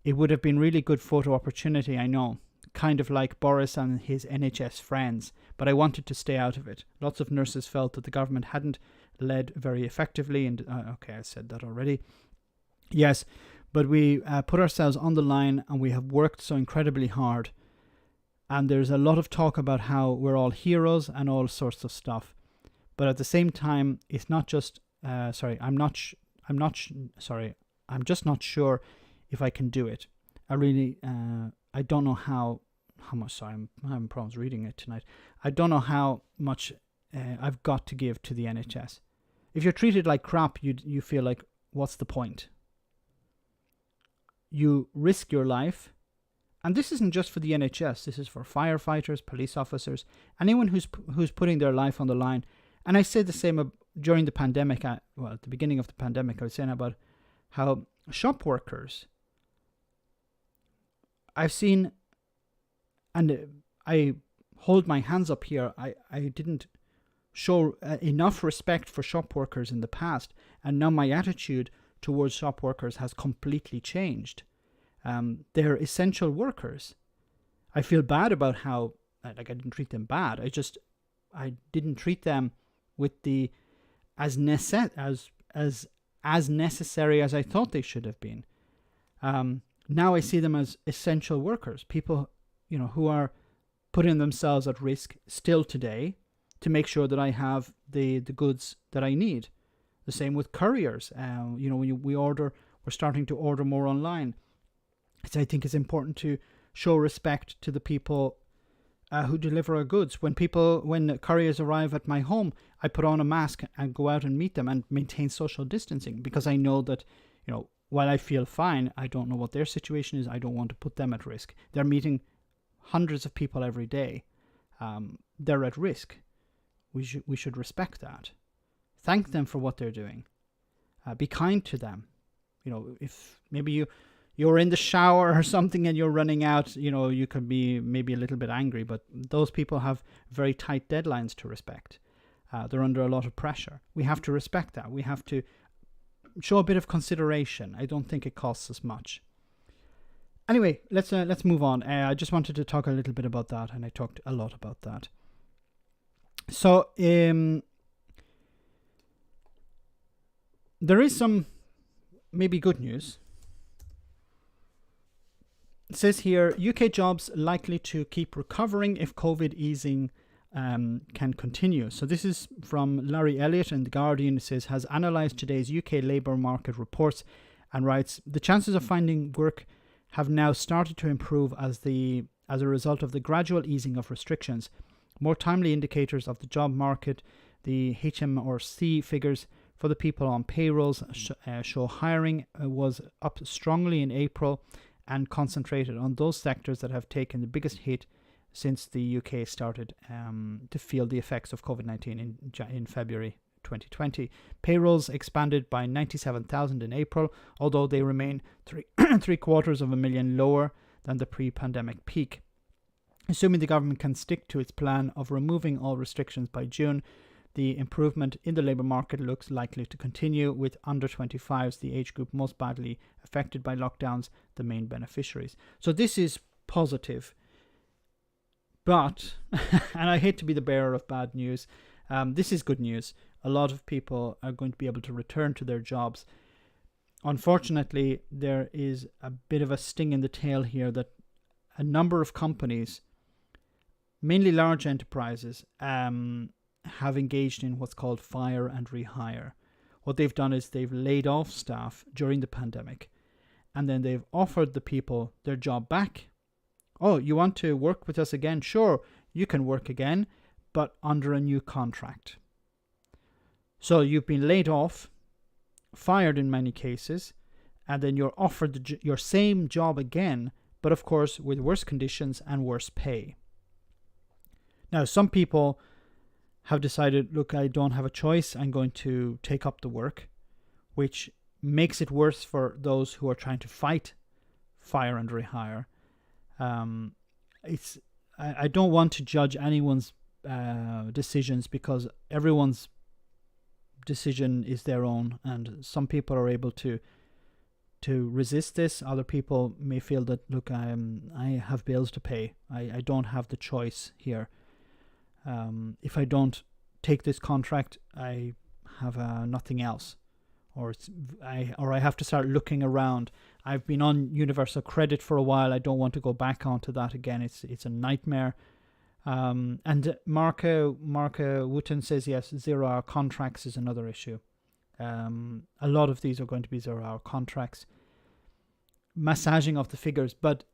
It would have been really good photo opportunity, I know, kind of like Boris and his NHS friends, but I wanted to stay out of it. Lots of nurses felt that the government hadn't led very effectively, and okay, I said that already. Yes, but we put ourselves on the line and we have worked so incredibly hard. And there's a lot of talk about how we're all heroes and all sorts of stuff. But at the same time, it's not just, I'm just not sure if I can do it. I don't know how much, sorry, I'm having problems reading it tonight. I don't know how much I've got to give to the NHS. If you're treated like crap, you feel like, what's the point? You risk your life. And this isn't just for the NHS. This is for firefighters, police officers, anyone who's putting their life on the line. And I said the same during the pandemic. At the beginning of the pandemic, I was saying about how shop workers, I've seen, and I hold my hands up here, I didn't show enough respect for shop workers in the past. And now my attitude towards shop workers has completely changed. They're essential workers. I feel bad about how, like, I didn't treat them bad. I didn't treat them with the as necessary as I thought they should have been. Now I see them as essential workers, people, who are putting themselves at risk still today to make sure that I have the goods that I need. The same with couriers. When we're starting to order more online. I think it's important to show respect to the people who deliver our goods. When couriers arrive at my home, I put on a mask and go out and meet them and maintain social distancing, because I know that, while I feel fine, I don't know what their situation is. I don't want to put them at risk. They're meeting hundreds of people every day. They're at risk. We should respect that. Thank them for what they're doing. Be kind to them. If maybe you're in the shower or something and you're running out, you could be maybe a little bit angry, but those people have very tight deadlines to respect. They're under a lot of pressure. We have to respect that. We have to show a bit of consideration. I don't think it costs us much. Anyway, let's move on. I just wanted to talk a little bit about that, and I talked a lot about that. So, there is some maybe good news. It says here, UK jobs likely to keep recovering if COVID easing can continue. So this is from Larry Elliott in The Guardian. It says, has analysed today's UK labour market reports and writes, the chances of finding work have now started to improve as a result of the gradual easing of restrictions. More timely indicators of the job market, the HMRC figures for the people on payrolls show hiring was up strongly in April and concentrated on those sectors that have taken the biggest hit since the UK started to feel the effects of COVID-19 in February 2020. Payrolls expanded by 97,000 in April, although they remain 750,000 lower than the pre-pandemic peak. Assuming the government can stick to its plan of removing all restrictions by June, the improvement in the labour market looks likely to continue, with under 25s, the age group most badly affected by lockdowns, the main beneficiaries. So this is positive. But, and I hate to be the bearer of bad news, this is good news. A lot of people are going to be able to return to their jobs. Unfortunately, there is a bit of a sting in the tail here that a number of companies, mainly large enterprises, have engaged in what's called fire and rehire. What they've done is they've laid off staff during the pandemic, and then they've offered the people their job back. Oh, you want to work with us again? Sure, you can work again, but under a new contract. So you've been laid off, fired in many cases, and then you're offered your same job again, but of course with worse conditions and worse pay. Now, some people have decided, look, I don't have a choice, I'm going to take up the work, which makes it worse for those who are trying to fight fire and rehire. I don't want to judge anyone's decisions, because everyone's decision is their own, and some people are able to resist this. Other people may feel that, look, I have bills to pay. I don't have the choice here. If I don't take this contract, I have nothing else, or I have to start looking around. I've been on universal credit for a while. I don't want to go back onto that again. It's a nightmare. And Marka Wooten says, yes, 0-hour contracts is another issue. A lot of these are going to be 0-hour contracts. Massaging of the figures, but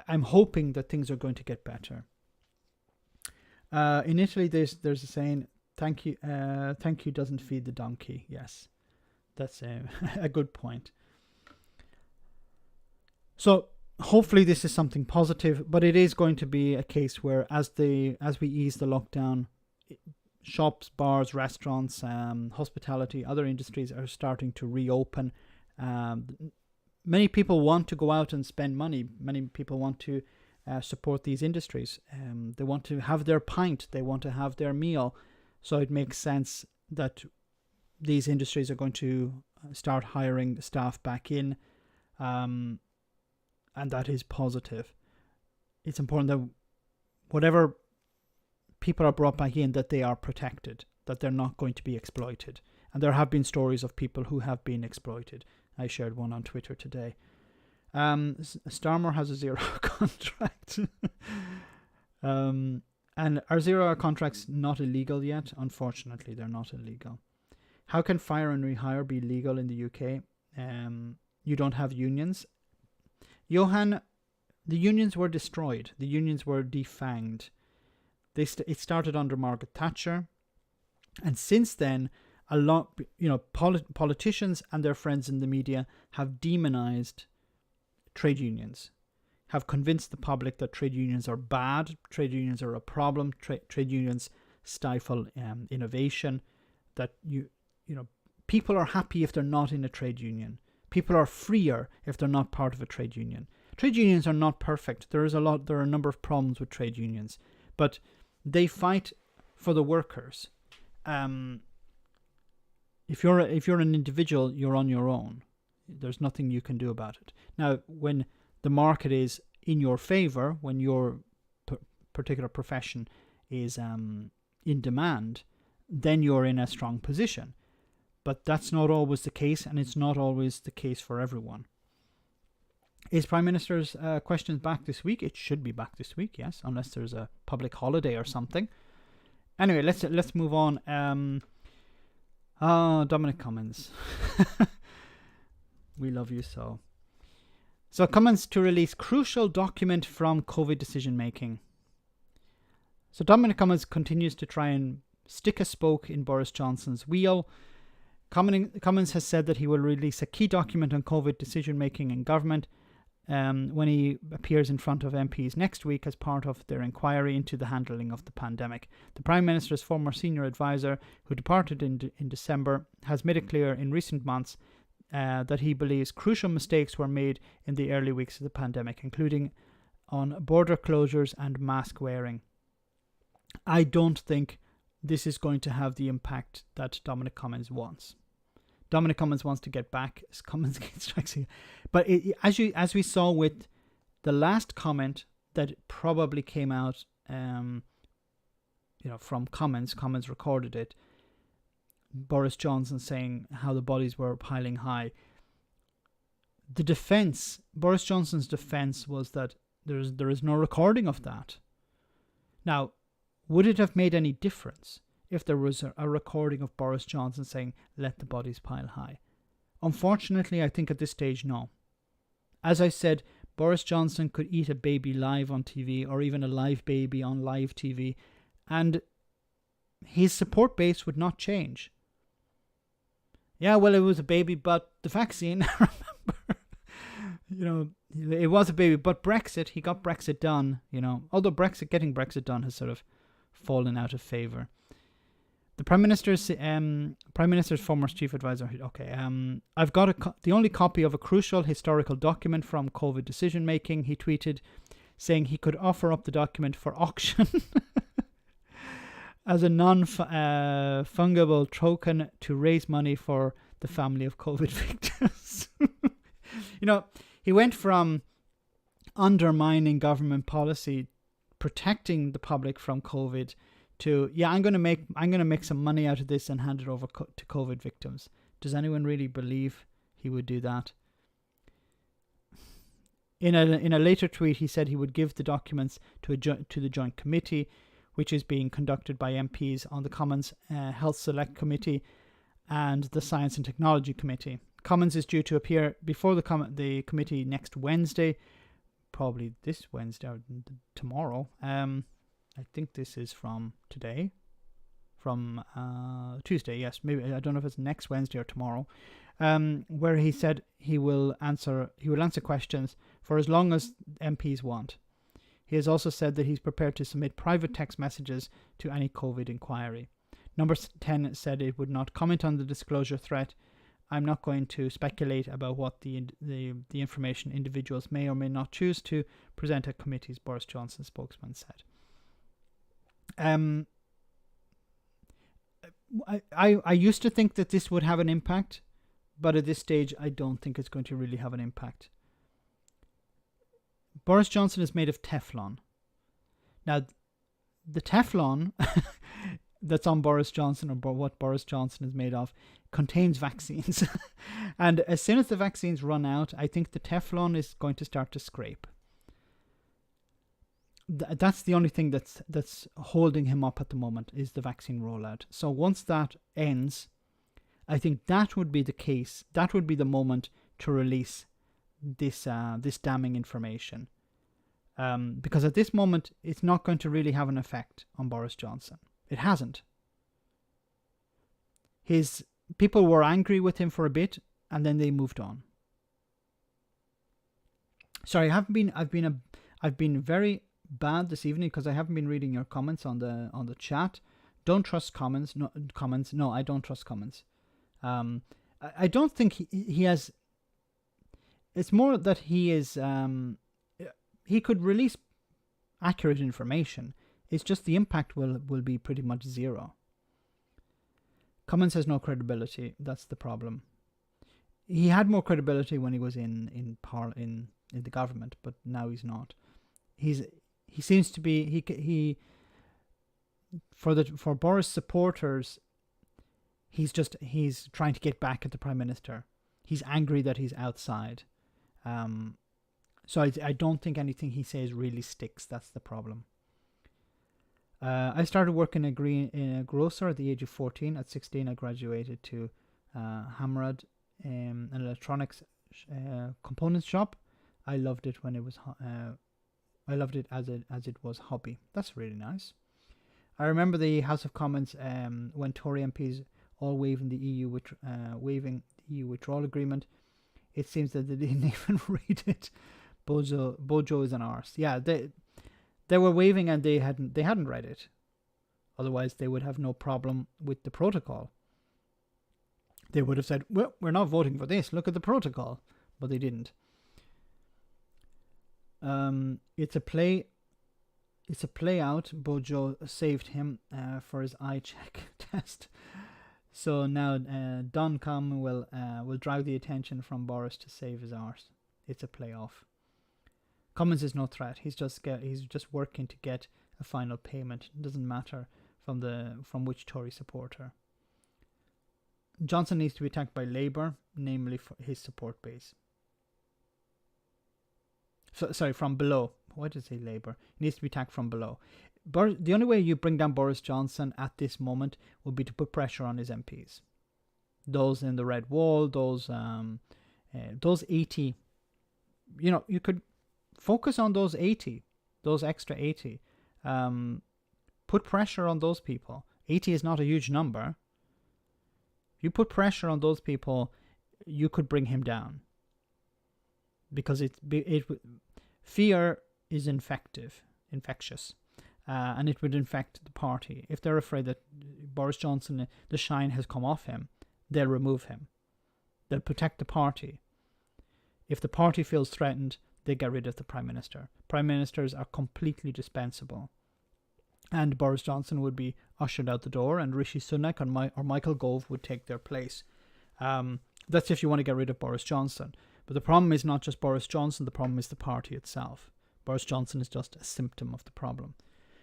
I'm hoping that things are going to get better. In Italy, there's a saying, thank you doesn't feed the donkey. Yes, that's a good point. So hopefully this is something positive, but it is going to be a case where as we ease the lockdown, shops, bars, restaurants, hospitality, other industries are starting to reopen. Many people want to go out and spend money. Many people want to support these industries. They want to have their pint. They want to have their meal. So it makes sense that these industries are going to start hiring staff back in. And that is positive. it's important that whatever people are brought back in, that they are protected, that they're not going to be exploited. And there have been stories of people who have been exploited. I shared one on Twitter today. Starmer has a 0-hour contract. And are 0-hour contracts not illegal yet? Unfortunately, they're not illegal. How can fire and rehire be legal in the UK? You don't have unions. Johan, the unions were destroyed. The unions were defanged. It started under Margaret Thatcher. And since then, a lot, politicians and their friends in the media have demonized trade unions, have convinced the public that trade unions are bad, trade unions are a problem, trade unions stifle innovation, that people are happy if they're not in a trade union. People are freer if they're not part of a trade union. Trade unions are not perfect. There are a number of problems with trade unions, but they fight for the workers. If you're an individual, you're on your own. There's nothing you can do about it. Now, when the market is in your favor, when your particular profession is in demand, then you're in a strong position. But that's not always the case, and it's not always the case for everyone. Is Prime Minister's questions back this week? It should be back this week, yes, unless there's a public holiday or something. Anyway, let's move on. Dominic Cummings. We love you so. So Cummings to release crucial document from COVID decision making. So Dominic Cummings continues to try and stick a spoke in Boris Johnson's wheel. Cummings has said that he will release a key document on COVID decision making in government when he appears in front of MPs next week as part of their inquiry into the handling of the pandemic. The Prime Minister's former senior advisor, who departed in December, has made it clear in recent months that he believes crucial mistakes were made in the early weeks of the pandemic, including on border closures and mask wearing. I don't think this is going to have the impact that Dominic Cummings wants. Dominic Cummings wants to get back. Cummings strikes again. But as we saw with the last comment that probably came out, from Cummings recorded it. Boris Johnson saying how the bodies were piling high. The defense, Boris Johnson's defense, was that there is no recording of that. Now, would it have made any difference if there was a recording of Boris Johnson saying, let the bodies pile high? Unfortunately, I think at this stage, no. As I said, Boris Johnson could eat a baby live on TV, or even a live baby on live TV, and his support base would not change. Yeah, well, it was a baby, but the vaccine, I remember, it was a baby, but Brexit, he got Brexit done, although getting Brexit done has sort of fallen out of favour. The Prime Minister's former chief advisor. Okay, I've got the only copy of a crucial historical document from COVID decision making. He tweeted, saying he could offer up the document for auction as a non-fungible token to raise money for the family of COVID victims. He went from undermining government policy, protecting the public from COVID, to I'm going to make some money out of this and hand it over to COVID victims. Does anyone really believe he would do that? In a later tweet, he said he would give the documents to the Joint Committee, which is being conducted by MPs on the Commons Health Select Committee and the Science and Technology Committee. Commons is due to appear before the committee next Wednesday, probably this Wednesday or tomorrow. I think this is from today, from Tuesday. Yes, maybe, I don't know if it's next Wednesday or tomorrow, where he said he will answer questions for as long as MPs want. He has also said that he's prepared to submit private text messages to any COVID inquiry. Number 10 said it would not comment on the disclosure threat. I'm not going to speculate about what the information individuals may or may not choose to present at committees, Boris Johnson spokesman said. I used to think that this would have an impact, but at this stage I don't think it's going to really have an impact. Boris Johnson is made of Teflon. Now, the Teflon that's on Boris Johnson, or what Boris Johnson is made of, contains vaccines. And as soon as the vaccines run out, I think the Teflon is going to start to scrape. That's the only thing that's holding him up at the moment, is the vaccine rollout. So once that ends, I think that would be the case. That would be the moment to release this damning information. Because at this moment, it's not going to really have an effect on Boris Johnson. It hasn't. His people were angry with him for a bit, and then they moved on. Sorry, I've been very bad this evening because I haven't been reading your comments on the chat. Don't trust comments. No, I don't trust comments. I don't think he has. It's more that he is. He could release accurate information. It's just the impact will be pretty much zero. Cummins has no credibility. That's the problem. He had more credibility when he was in the government, but now he's not. He seems to be for Boris supporters. He's trying to get back at the Prime Minister. He's angry that he's outside. So I don't think anything he says really sticks. That's the problem. I started working in a grocer at the age of 14. At 16, I graduated to Hamrad, an electronics components shop. I loved it when it was. I loved it as it was hobby. That's really nice. I remember the House of Commons when Tory MPs all waving the EU withdrawal agreement. It seems that they didn't even read it. Bojo is an arse. Yeah, they were waving and they hadn't read it. Otherwise, they would have no problem with the protocol. They would have said, "Well, we're not voting for this. Look at the protocol," but they didn't. It's a play out. Bojo saved him for his eye check test. So now Duncombe will drive the attention from Boris to save his arse. It's a play-off. Cummins is no threat. He's just working to get a final payment. It doesn't matter from which Tory supporter. Johnson needs to be attacked by Labour, namely for his support base. Sorry, from below. Why did I say Labour? He needs to be attacked from below. The only way you bring down Boris Johnson at this moment would be to put pressure on his MPs. Those in the red wall, those 80. You could focus on those 80, those extra 80. Put pressure on those people. 80 is not a huge number. If you put pressure on those people, you could bring him down. Because fear is infectious. And it would infect the party. If they're afraid that Boris Johnson, the shine has come off him, they'll remove him. They'll protect the party. If the party feels threatened, they get rid of the Prime Minister. Prime Ministers are completely dispensable. And Boris Johnson would be ushered out the door, and Rishi Sunak or Michael Gove would take their place. That's if you want to get rid of Boris Johnson. But the problem is not just Boris Johnson, the problem is the party itself. Boris Johnson is just a symptom of the problem.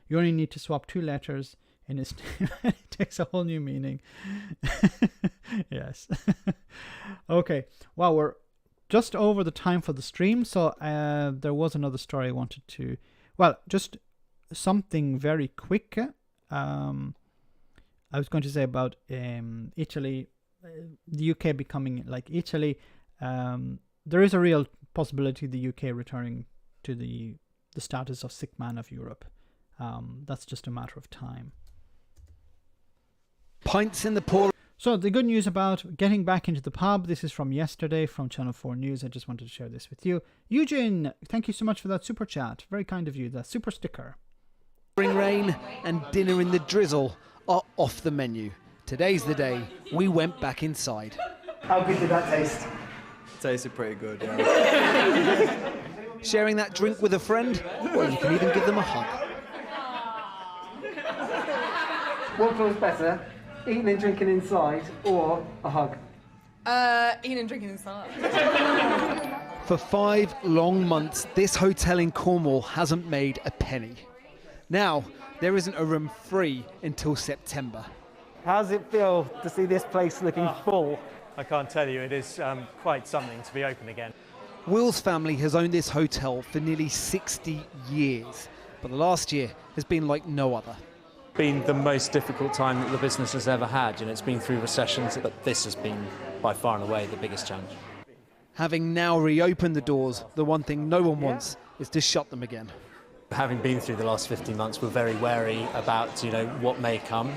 You only need to swap 2 letters in his name. It takes a whole new meaning. Yes. Okay. Wow, we're just over the time for the stream. So there was another story I wanted to... Well, just something very quick. I was going to say about Italy, the UK becoming like Italy. There is a real possibility the UK returning to the status of sick man of Europe. That's just a matter of time. Pints in the pour. So the good news about getting back into the pub, this is from yesterday from Channel 4 News. I just wanted to share this with you. Eugene, thank you so much for that super chat. Very kind of you, that super sticker. Rain and dinner in the drizzle are off the menu. Today's the day we went back inside. How good did that taste? Tasted pretty good, yeah. Sharing that drink with a friend, or you can even give them a hug. What feels better, eating and drinking inside or a hug? Eating and drinking inside. For 5 long months, this hotel in Cornwall hasn't made a penny. Now, there isn't a room free until September. How does it feel to see this place looking full? I can't tell you, it is quite something to be open again. Will's family has owned this hotel for nearly 60 years, but the last year has been like no other. Been the most difficult time that the business has ever had. It's been through recessions, but this has been by far and away the biggest challenge. Having now reopened the doors, the one thing no one wants is to shut them again. Having been through the last 15 months, we're very wary about what may come.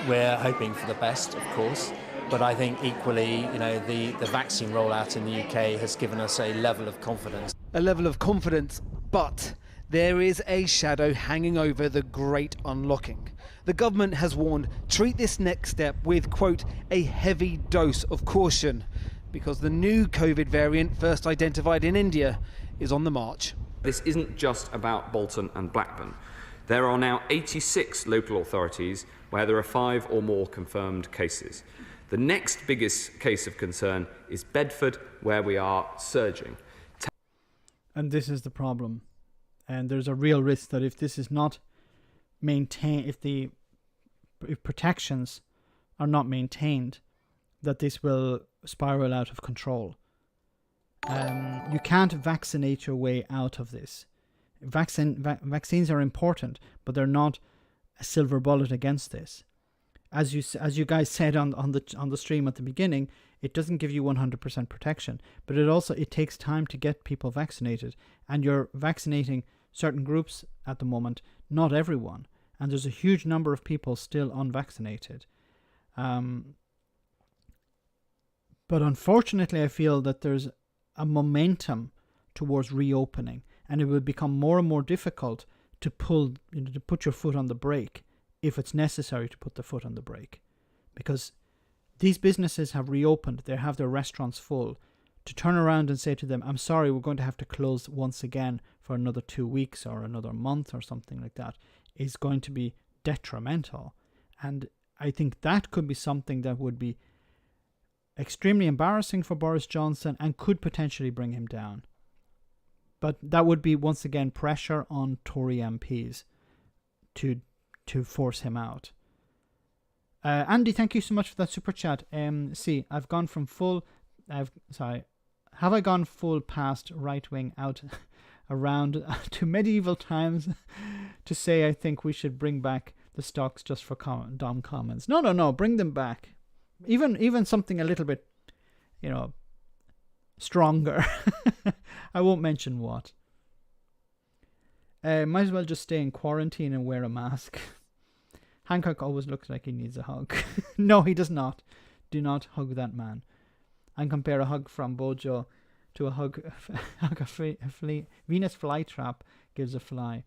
We're hoping for the best, of course, but I think equally, the vaccine rollout in the UK has given us a level of confidence. A level of confidence, but there is a shadow hanging over the great unlocking. The government has warned, treat this next step with, quote, a heavy dose of caution, because the new COVID variant first identified in India is on the march. This isn't just about Bolton and Blackburn. There are now 86 local authorities where there are 5 or more confirmed cases. The next biggest case of concern is Bedford, where we are surging. And this is the problem. And there's a real risk that if this is not maintained, if protections are not maintained, that this will spiral out of control. You can't vaccinate your way out of this. Vaccines are important, but they're not a silver bullet against this. As you guys said on the stream at the beginning, it doesn't give you 100% protection, but it takes time to get people vaccinated, and you're vaccinating certain groups at the moment, not everyone, and there's a huge number of people still unvaccinated. But unfortunately, I feel that there's a momentum towards reopening, and it will become more and more difficult to put your foot on the brake if it's necessary to put the foot on the brake, because these businesses have reopened, they have their restaurants full. To turn around and say to them, I'm sorry, we're going to have to close once again for another 2 weeks or another month or something like that, is going to be detrimental. And I think that could be something that would be extremely embarrassing for Boris Johnson and could potentially bring him down. But that would be, once again, pressure on Tory MPs to force him out. Andy, thank you so much for that super chat. Have I gone full past right wing out around to medieval times to say I think we should bring back the stocks just for Dom comments? No, bring them back. Even something a little bit, stronger. I won't mention what. Might as well just stay in quarantine and wear a mask. Hancock always looks like he needs a hug. No, he does not. Do not hug that man. And compare a hug from Bojo to a hug Venus flytrap gives a fly.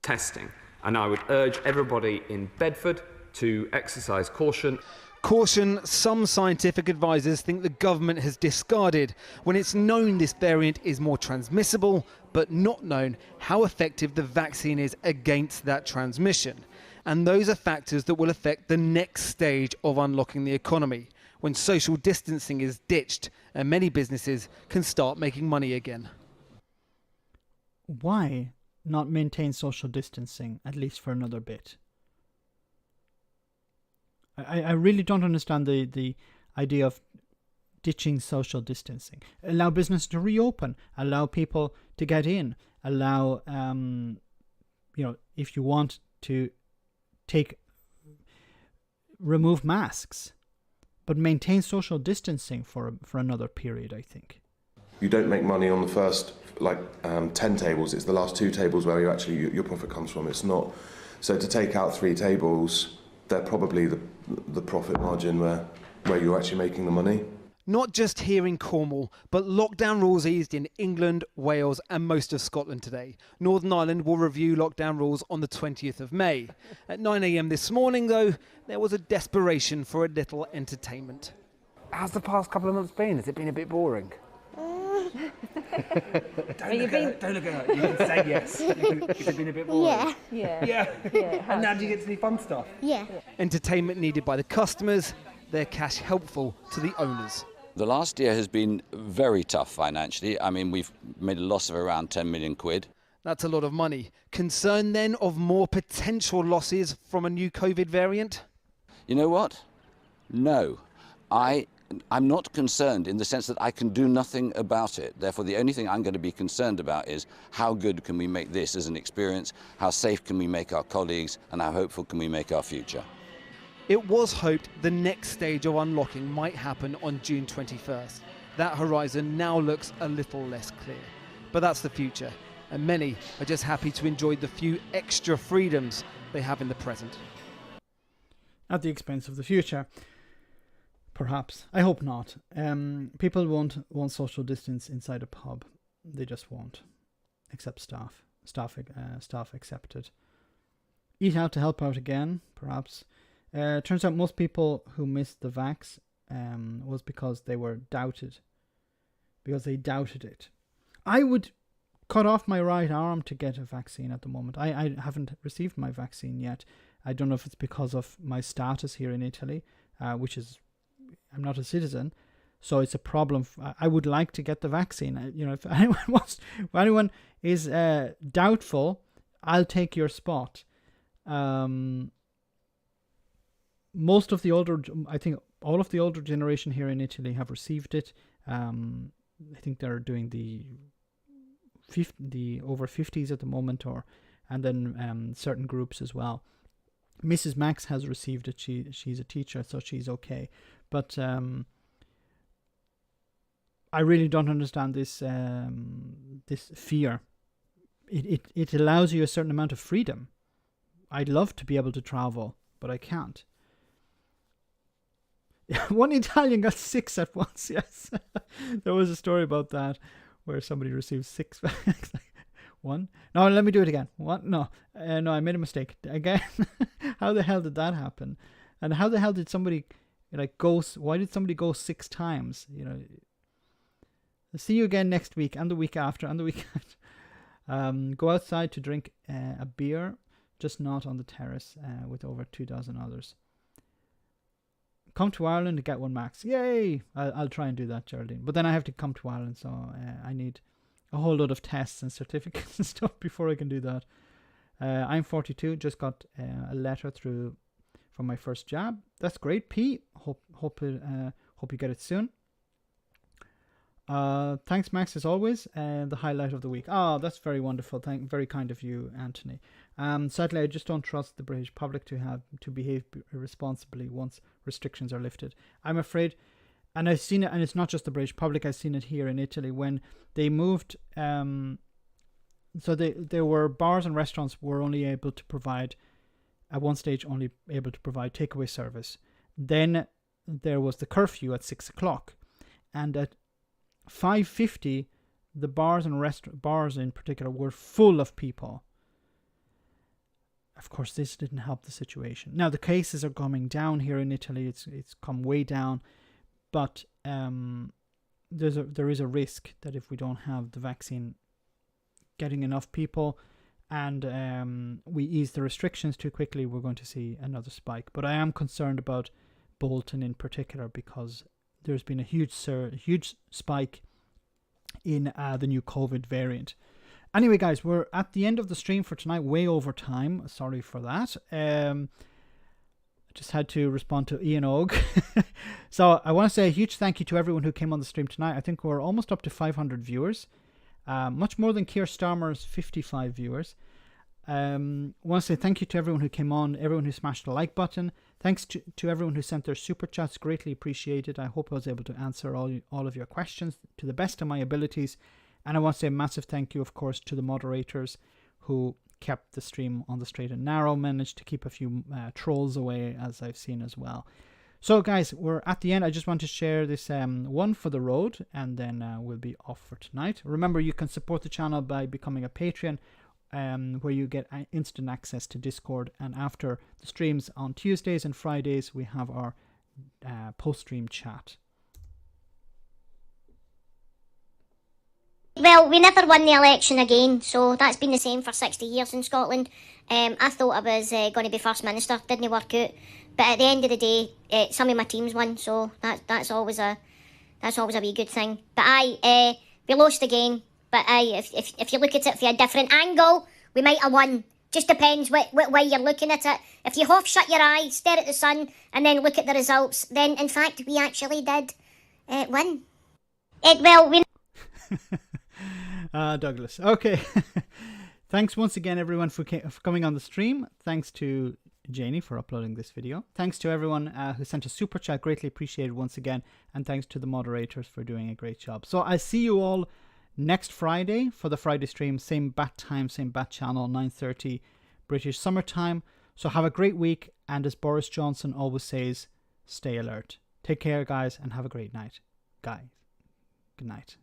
Testing. And I would urge everybody in Bedford to exercise caution. Caution some scientific advisors think the government has discarded when it's known this variant is more transmissible, but not known how effective the vaccine is against that transmission. And those are factors that will affect the next stage of unlocking the economy, when social distancing is ditched and many businesses can start making money again. Why not maintain social distancing, at least for another bit? I really don't understand the idea of ditching social distancing. Allow business to reopen, allow people to get in, allow, if you want to remove masks, but maintain social distancing for another period, I think. You don't make money on the first 10 tables. It's the last 2 tables where your profit comes from. It's not. So to take out 3 tables, they're probably the profit margin where you're actually making the money. Not just here in Cornwall, but lockdown rules eased in England, Wales and most of Scotland today. Northern Ireland will review lockdown rules on the 20th of May. At 9 a.m. this morning, though, there was a desperation for a little entertainment. How's the past couple of months been? Has it been a bit boring? Don't look at her. You can say yes. Has it been a bit boring? Yeah. And now do you get to see fun stuff? Yeah. Entertainment needed by the customers, their cash helpful to the owners. The last year has been very tough financially. I mean, we've made a loss of around 10 million quid. That's a lot of money. Concern then of more potential losses from a new COVID variant? You know what? No. I'm not concerned in the sense that I can do nothing about it. Therefore, the only thing I'm going to be concerned about is how good can we make this as an experience, how safe can we make our colleagues, and how hopeful can we make our future. It was hoped the next stage of unlocking might happen on June 21st. That horizon now looks a little less clear. But that's the future, and many are just happy to enjoy the few extra freedoms they have in the present. At the expense of the future. Perhaps. I hope not. People won't social distance inside a pub. They just won't. Except staff. Staff accepted. Eat out to help out again, perhaps. Turns out most people who missed the vax was because they were doubted. Because they doubted it. I would cut off my right arm to get a vaccine at the moment. I haven't received my vaccine yet. I don't know if it's because of my status here in Italy, which is I'm not a citizen, so it's a problem. I would like to get the vaccine. You know, if anyone is doubtful, I'll take your spot. Most of the older, I think all of the older generation here in Italy have received it. I think they're doing the over 50s at the moment, and then certain groups as well. Mrs. Max has received it. She's a teacher, so she's okay. But I really don't understand this this fear. It allows you a certain amount of freedom. I'd love to be able to travel, but I can't. One Italian got 6 at once. Yes, there was a story about that where somebody received 6 One? No, let me do it again. What? No, no, I made a mistake again. How the hell did that happen? And how the hell did somebody go? Why did somebody go 6 times? You know. I'll see you again next week and the week after and the week after. Go outside to drink a beer, just not on the terrace with over 2,000 others. Come to Ireland to get one max. Yay! I'll try and do that, Geraldine. But then I have to come to Ireland, so I need a whole load of tests and certificates and stuff before I can do that. I'm 42. Just got a letter through from my first jab. That's great, P. Hope you get it soon. Thanks, Max, as always. The highlight of the week. Oh, that's very wonderful. Very kind of you, Anthony. Sadly, I just don't trust the British public to behave responsibly once restrictions are lifted. I'm afraid, and I've seen it, and it's not just the British public. I've seen it here in Italy when they moved. So there were bars and restaurants were only able to provide, at one stage, only able to provide takeaway service. Then there was the curfew at 6 o'clock, and at 5:50, the bars and bars in particular were full of people. Of course, this didn't help the situation. Now the cases are coming down here in Italy. It's come way down, but there is a risk that if we don't have the vaccine getting enough people, and we ease the restrictions too quickly, we're going to see another spike. But I am concerned about Bolton in particular because there's been a huge spike in the new COVID variant. Anyway, guys, we're at the end of the stream for tonight, way over time. Sorry for that. I just had to respond to Ian Og. So I want to say a huge thank you to everyone who came on the stream tonight. I think we're almost up to 500 viewers. Much more than Keir Starmer's 55 viewers. I want to say thank you to everyone who came on, everyone who smashed the like button. Thanks to everyone who sent their super chats. Greatly appreciated. I hope I was able to answer all of your questions to the best of my abilities. And I want to say a massive thank you, of course, to the moderators who kept the stream on the straight and narrow, managed to keep a few trolls away, as I've seen as well. So, guys, we're at the end. I just want to share this one for the road, and then we'll be off for tonight. Remember, you can support the channel by becoming a Patreon, where you get instant access to Discord. And after the streams on Tuesdays and Fridays, we have our post-stream chat. Well, we never won the election again, so that's been the same for 60 years in Scotland. I thought I was going to be First Minister, didn't work out. But at the end of the day, some of my teams won, so that's always a That's always a wee good thing. But aye, we lost again. But aye, if you look at it from a different angle, we might have won. Just depends what way you're looking at it. If you half shut your eye, stare at the sun, and then look at the results, then in fact we actually did win. Douglas. Okay. Thanks once again, everyone, for coming on the stream. Thanks to Janie for uploading this video. Thanks to everyone who sent a super chat. Greatly appreciated once again. And thanks to the moderators for doing a great job. So I see you all next Friday for the Friday stream. Same bat time, same bat channel, 9:30 British summertime. So have a great week. And as Boris Johnson always says, stay alert. Take care, guys, and have a great night. Guys, good night.